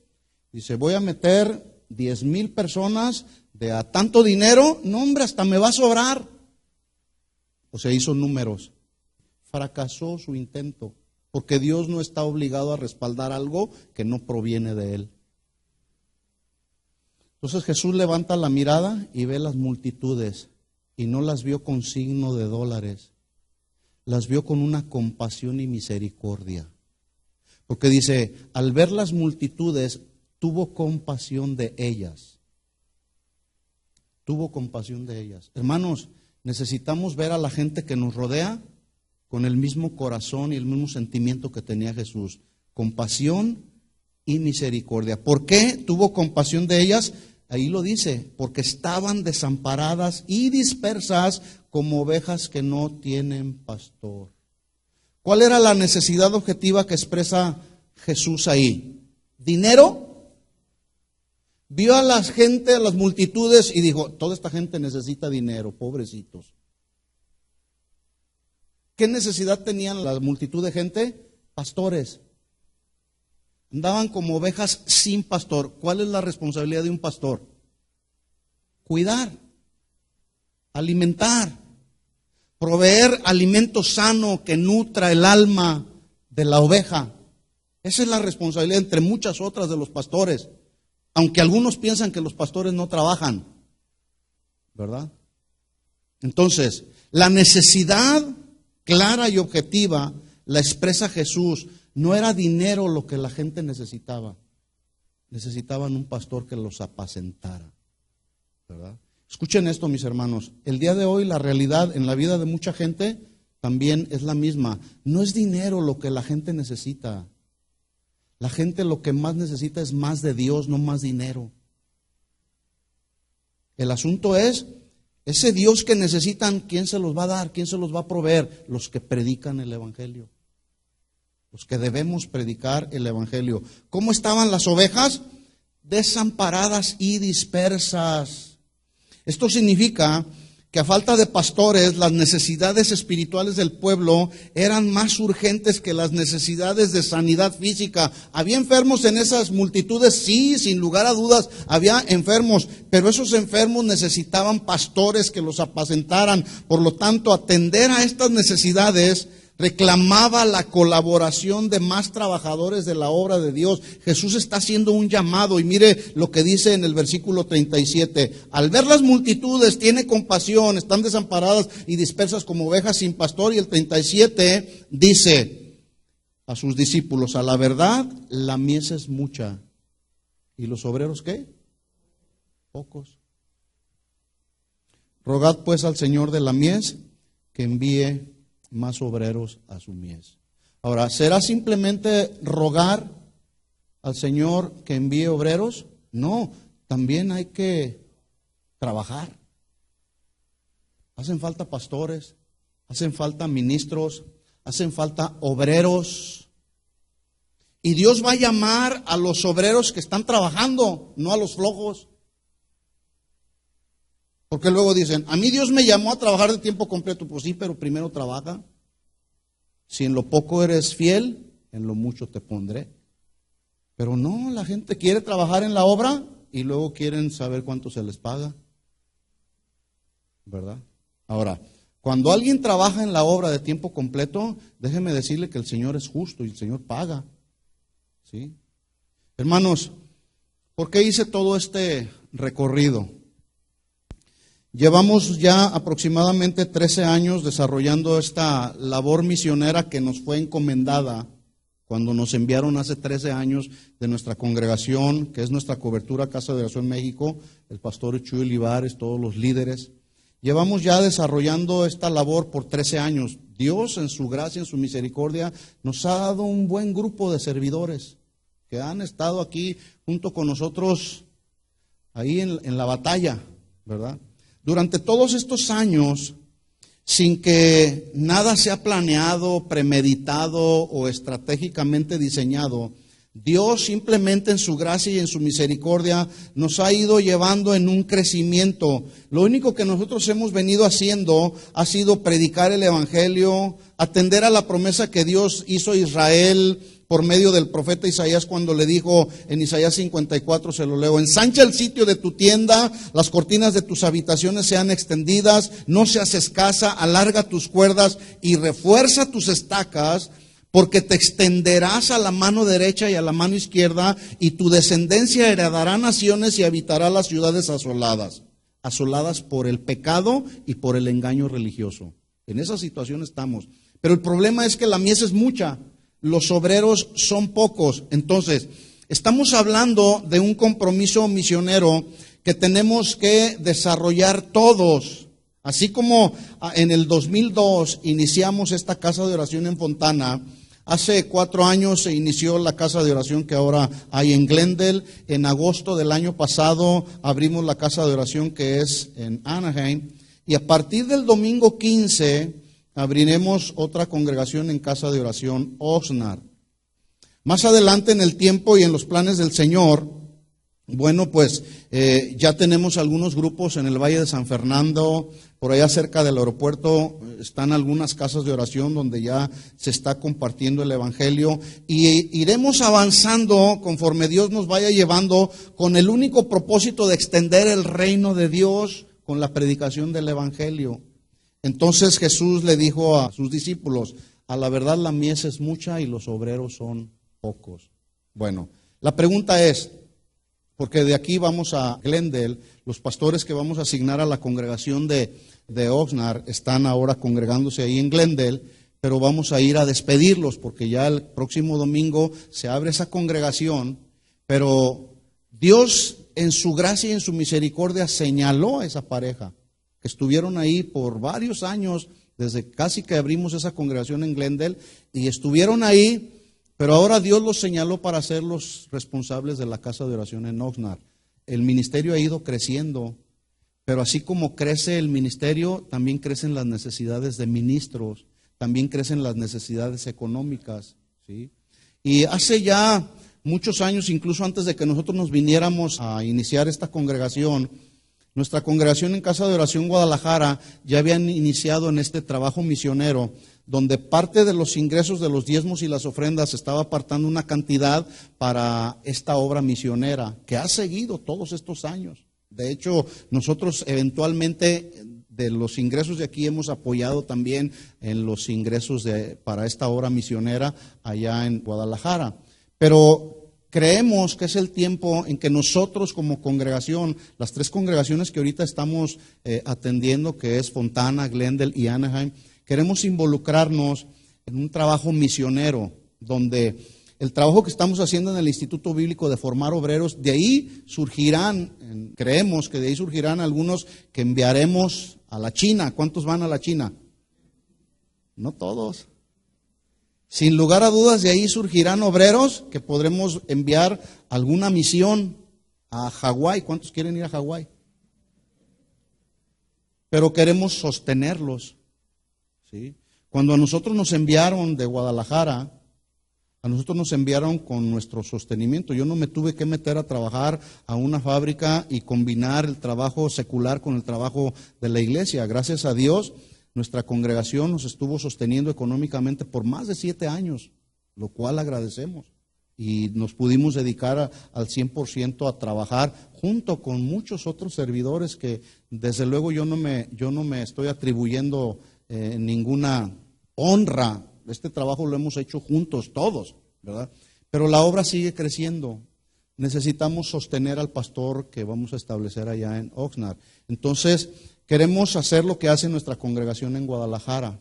S1: Dice, voy a meter 10,000 personas de a tanto dinero. No, hombre, hasta me va a sobrar. O sea, hizo números. Fracasó su intento, porque Dios no está obligado a respaldar algo que no proviene de Él. Entonces Jesús levanta la mirada y ve las multitudes, y no las vio con signo de dólares, las vio con una compasión y misericordia. Porque dice, al ver las multitudes, tuvo compasión de ellas. Tuvo compasión de ellas. Hermanos, necesitamos ver a la gente que nos rodea con el mismo corazón y el mismo sentimiento que tenía Jesús. Compasión y misericordia. ¿Por qué tuvo compasión de ellas? Ahí lo dice, porque estaban desamparadas y dispersas como ovejas que no tienen pastor. ¿Cuál era la necesidad objetiva que expresa Jesús ahí? ¿Dinero? Vio a la gente, a las multitudes y dijo, toda esta gente necesita dinero, pobrecitos. ¿Qué necesidad tenían la multitud de gente? Pastores. Andaban como ovejas sin pastor. ¿Cuál es la responsabilidad de un pastor? Cuidar, alimentar, proveer alimento sano que nutra el alma de la oveja. Esa es la responsabilidad entre muchas otras de los pastores. Aunque algunos piensan que los pastores no trabajan, ¿verdad? Entonces, la necesidad clara y objetiva la expresa Jesús. No era dinero lo que la gente necesitaba. Necesitaban un pastor que los apacentara, ¿verdad? Escuchen esto, mis hermanos. El día de hoy la realidad en la vida de mucha gente también es la misma. No es dinero lo que la gente necesita. La gente lo que más necesita es más de Dios, no más dinero. El asunto es, ese Dios que necesitan, ¿quién se los va a dar? ¿Quién se los va a proveer? Los que predican el Evangelio. Los que debemos predicar el Evangelio. ¿Cómo estaban las ovejas? Desamparadas y dispersas. Esto significa que a falta de pastores, las necesidades espirituales del pueblo eran más urgentes que las necesidades de sanidad física. ¿Había enfermos en esas multitudes? Sí, sin lugar a dudas, había enfermos, pero esos enfermos necesitaban pastores que los apacentaran. Por lo tanto, atender a estas necesidades reclamaba la colaboración de más trabajadores de la obra de Dios. Jesús está haciendo un llamado y mire lo que dice en el versículo 37. Al ver las multitudes tiene compasión, están desamparadas y dispersas como ovejas sin pastor. Y el 37 dice a sus discípulos, a la verdad la mies es mucha. ¿Y los obreros qué? Pocos. Rogad pues al Señor de la mies que envíe más obreros a su mies. Ahora, ¿será simplemente rogar al Señor que envíe obreros? No, también hay que trabajar. Hacen falta pastores, hacen falta ministros, hacen falta obreros. Y Dios va a llamar a los obreros que están trabajando, no a los flojos. Porque luego dicen, a mí Dios me llamó a trabajar de tiempo completo. Pues sí, pero primero trabaja. Si en lo poco eres fiel, en lo mucho te pondré. Pero no, la gente quiere trabajar en la obra y luego quieren saber cuánto se les paga. ¿Verdad? Ahora, cuando alguien trabaja en la obra de tiempo completo, déjeme decirle que el Señor es justo y el Señor paga. ¿Sí? Hermanos, ¿por qué hice todo este recorrido? Llevamos ya aproximadamente 13 años desarrollando esta labor misionera que nos fue encomendada cuando nos enviaron hace 13 años de nuestra congregación, que es nuestra cobertura Casa de Oración México, el pastor Chuy Olivares, todos los líderes. Llevamos ya desarrollando esta labor por 13 años. Dios, en su gracia, en su misericordia, nos ha dado un buen grupo de servidores que han estado aquí junto con nosotros ahí en la batalla, ¿verdad? Durante todos estos años, sin que nada sea planeado, premeditado o estratégicamente diseñado, Dios simplemente en su gracia y en su misericordia nos ha ido llevando en un crecimiento. Lo único que nosotros hemos venido haciendo ha sido predicar el Evangelio, atender a la promesa que Dios hizo a Israel por medio del profeta Isaías cuando le dijo en Isaías 54, se lo leo: ensancha el sitio de tu tienda, las cortinas de tus habitaciones sean extendidas, no seas escasa, alarga tus cuerdas y refuerza tus estacas, porque te extenderás a la mano derecha y a la mano izquierda, y tu descendencia heredará naciones y habitará las ciudades asoladas, asoladas por el pecado y por el engaño religioso. En esa situación estamos. Pero el problema es que la mies es mucha, los obreros son pocos. Entonces, estamos hablando de un compromiso misionero que tenemos que desarrollar todos. Así como en el 2002 iniciamos esta casa de oración en Fontana, hace 4 años se inició la casa de oración que ahora hay en Glendale. En agosto del año pasado abrimos la casa de oración que es en Anaheim. Y a partir del domingo 15 abriremos otra congregación en casa de oración Oxnard. Más adelante en el tiempo y en los planes del Señor, bueno, pues ya tenemos algunos grupos en el Valle de San Fernando, por allá cerca del aeropuerto están algunas casas de oración donde ya se está compartiendo el Evangelio, y iremos avanzando conforme Dios nos vaya llevando, con el único propósito de extender el reino de Dios con la predicación del Evangelio. Entonces Jesús le dijo a sus discípulos: a la verdad la mies es mucha y los obreros son pocos. Bueno, la pregunta es, porque de aquí vamos a Glendale, los pastores que vamos a asignar a la congregación de Oxnard están ahora congregándose ahí en Glendale, pero vamos a ir a despedirlos porque ya el próximo domingo se abre esa congregación. Pero Dios en su gracia y en su misericordia señaló a esa pareja que estuvieron ahí por varios años, desde casi que abrimos esa congregación en Glendale, y estuvieron ahí. Pero ahora Dios los señaló para ser los responsables de la casa de oración en Oxnard. El ministerio ha ido creciendo, pero así como crece el ministerio, también crecen las necesidades de ministros, también crecen las necesidades económicas, ¿sí? Y hace ya muchos años, incluso antes de que nosotros nos viniéramos a iniciar esta congregación, nuestra congregación en Casa de Oración Guadalajara ya habían iniciado en este trabajo misionero, donde parte de los ingresos de los diezmos y las ofrendas estaba apartando una cantidad para esta obra misionera, que ha seguido todos estos años. De hecho, nosotros eventualmente de los ingresos de aquí hemos apoyado también en los ingresos para esta obra misionera allá en Guadalajara. Pero creemos que es el tiempo en que nosotros como congregación, las 3 congregaciones que ahorita estamos atendiendo, que es Fontana, Glendale y Anaheim, queremos involucrarnos en un trabajo misionero, donde el trabajo que estamos haciendo en el Instituto Bíblico de formar obreros, de ahí surgirán, creemos que de ahí surgirán algunos que enviaremos a la China. ¿Cuántos van a la China? No todos. Sin lugar a dudas, de ahí surgirán obreros que podremos enviar a alguna misión a Hawái. ¿Cuántos quieren ir a Hawái? Pero queremos sostenerlos, ¿sí? Cuando a nosotros nos enviaron de Guadalajara, a nosotros nos enviaron con nuestro sostenimiento. Yo no me tuve que meter a trabajar a una fábrica y combinar el trabajo secular con el trabajo de la iglesia. Gracias a Dios, nuestra congregación nos estuvo sosteniendo económicamente por más de 7 años, lo cual agradecemos. Y nos pudimos dedicar al 100% a trabajar junto con muchos otros servidores que desde luego yo no me estoy atribuyendo ninguna honra. Este trabajo lo hemos hecho juntos todos, ¿verdad? Pero la obra sigue creciendo. Necesitamos sostener al pastor que vamos a establecer allá en Oxnard. Entonces, queremos hacer lo que hace nuestra congregación en Guadalajara,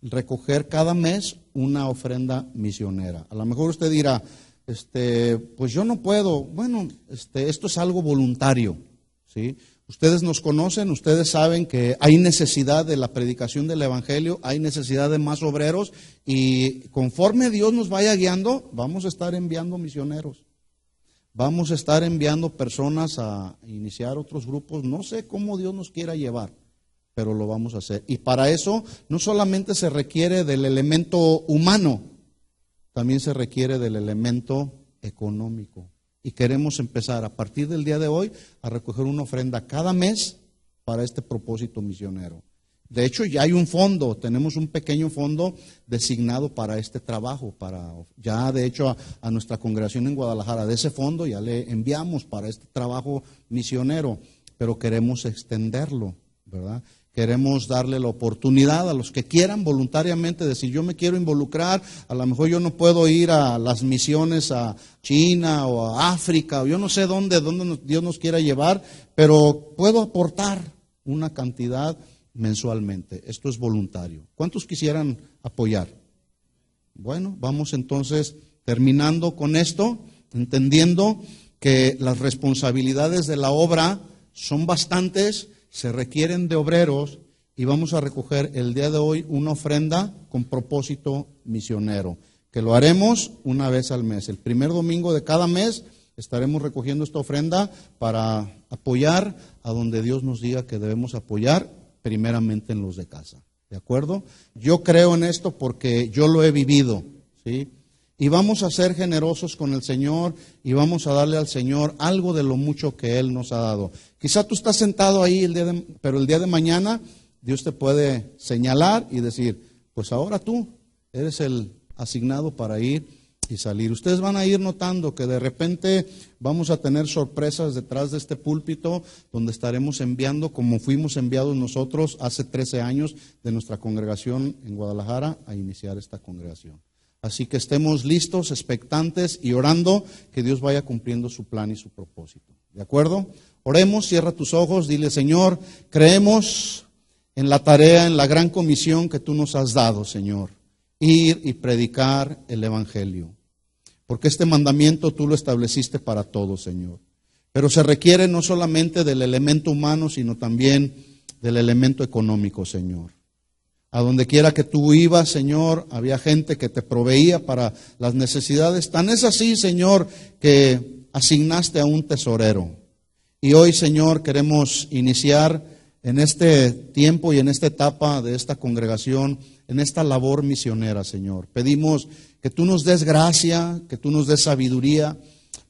S1: recoger cada mes una ofrenda misionera. A lo mejor usted dirá, pues yo no puedo. Bueno, esto es algo voluntario, ¿sí? Ustedes nos conocen, ustedes saben que hay necesidad de la predicación del evangelio, hay necesidad de más obreros y conforme Dios nos vaya guiando, vamos a estar enviando misioneros. Vamos a estar enviando personas a iniciar otros grupos. No sé cómo Dios nos quiera llevar, pero lo vamos a hacer. Y para eso no solamente se requiere del elemento humano, también se requiere del elemento económico. Y queremos empezar a partir del día de hoy a recoger una ofrenda cada mes para este propósito misionero. De hecho, ya hay un fondo, tenemos un pequeño fondo designado para este trabajo, ya de hecho a nuestra congregación en Guadalajara, de ese fondo ya le enviamos para este trabajo misionero, pero queremos extenderlo, ¿verdad? Queremos darle la oportunidad a los que quieran voluntariamente decir, yo me quiero involucrar, a lo mejor yo no puedo ir a las misiones a China o a África, o yo no sé dónde Dios nos quiera llevar, pero puedo aportar una cantidad mensualmente. Esto es voluntario. ¿Cuántos quisieran apoyar? Bueno, vamos entonces terminando con esto, entendiendo que las responsabilidades de la obra son bastantes, se requieren de obreros y vamos a recoger el día de hoy una ofrenda con propósito misionero, que lo haremos una vez al mes. El primer domingo de cada mes estaremos recogiendo esta ofrenda para apoyar a donde Dios nos diga que debemos apoyar, primeramente en los de casa. ¿De acuerdo? Yo creo en esto porque yo lo he vivido, ¿sí? Y vamos a ser generosos con el Señor y vamos a darle al Señor algo de lo mucho que Él nos ha dado. Quizá tú estás sentado ahí, pero el día de mañana Dios te puede señalar y decir, pues ahora tú eres el asignado para ir y salir. Ustedes van a ir notando que de repente vamos a tener sorpresas detrás de este púlpito donde estaremos enviando, como fuimos enviados nosotros hace 13 años de nuestra congregación en Guadalajara a iniciar esta congregación. Así que estemos listos, expectantes y orando que Dios vaya cumpliendo su plan y su propósito. ¿De acuerdo? Oremos, cierra tus ojos, dile, Señor, creemos en la tarea, en la gran comisión que tú nos has dado, Señor, ir y predicar el evangelio. Porque este mandamiento tú lo estableciste para todos, Señor. Pero se requiere no solamente del elemento humano, sino también del elemento económico, Señor. A donde quiera que tú ibas, Señor, había gente que te proveía para las necesidades. Tan es así, Señor, que asignaste a un tesorero. Y hoy, Señor, queremos iniciar en este tiempo y en esta etapa de esta congregación, en esta labor misionera, Señor. Pedimos que tú nos des gracia, que tú nos des sabiduría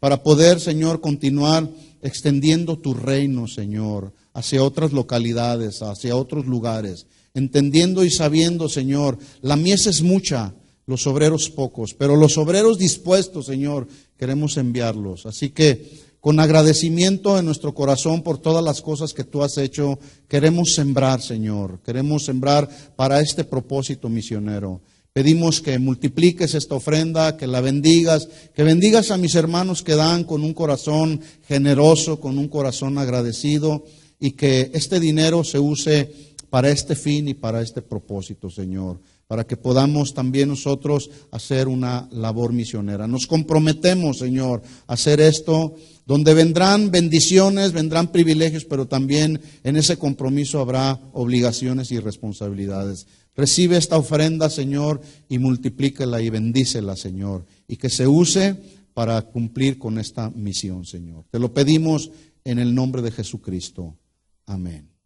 S1: para poder, Señor, continuar extendiendo tu reino, Señor, hacia otras localidades, hacia otros lugares. Entendiendo y sabiendo, Señor, la mies es mucha, los obreros pocos, pero los obreros dispuestos, Señor, queremos enviarlos. Así que con agradecimiento en nuestro corazón por todas las cosas que tú has hecho, queremos sembrar, Señor, queremos sembrar para este propósito misionero. Pedimos que multipliques esta ofrenda, que la bendigas, que bendigas a mis hermanos que dan con un corazón generoso, con un corazón agradecido, y que este dinero se use para este fin y para este propósito, Señor. para que podamos también nosotros hacer una labor misionera. Nos comprometemos, Señor, a hacer esto, donde vendrán bendiciones, vendrán privilegios, pero también en ese compromiso habrá obligaciones y responsabilidades. Recibe esta ofrenda, Señor, y multiplícala y bendícela, Señor, y que se use para cumplir con esta misión, Señor. Te lo pedimos en el nombre de Jesucristo. Amén.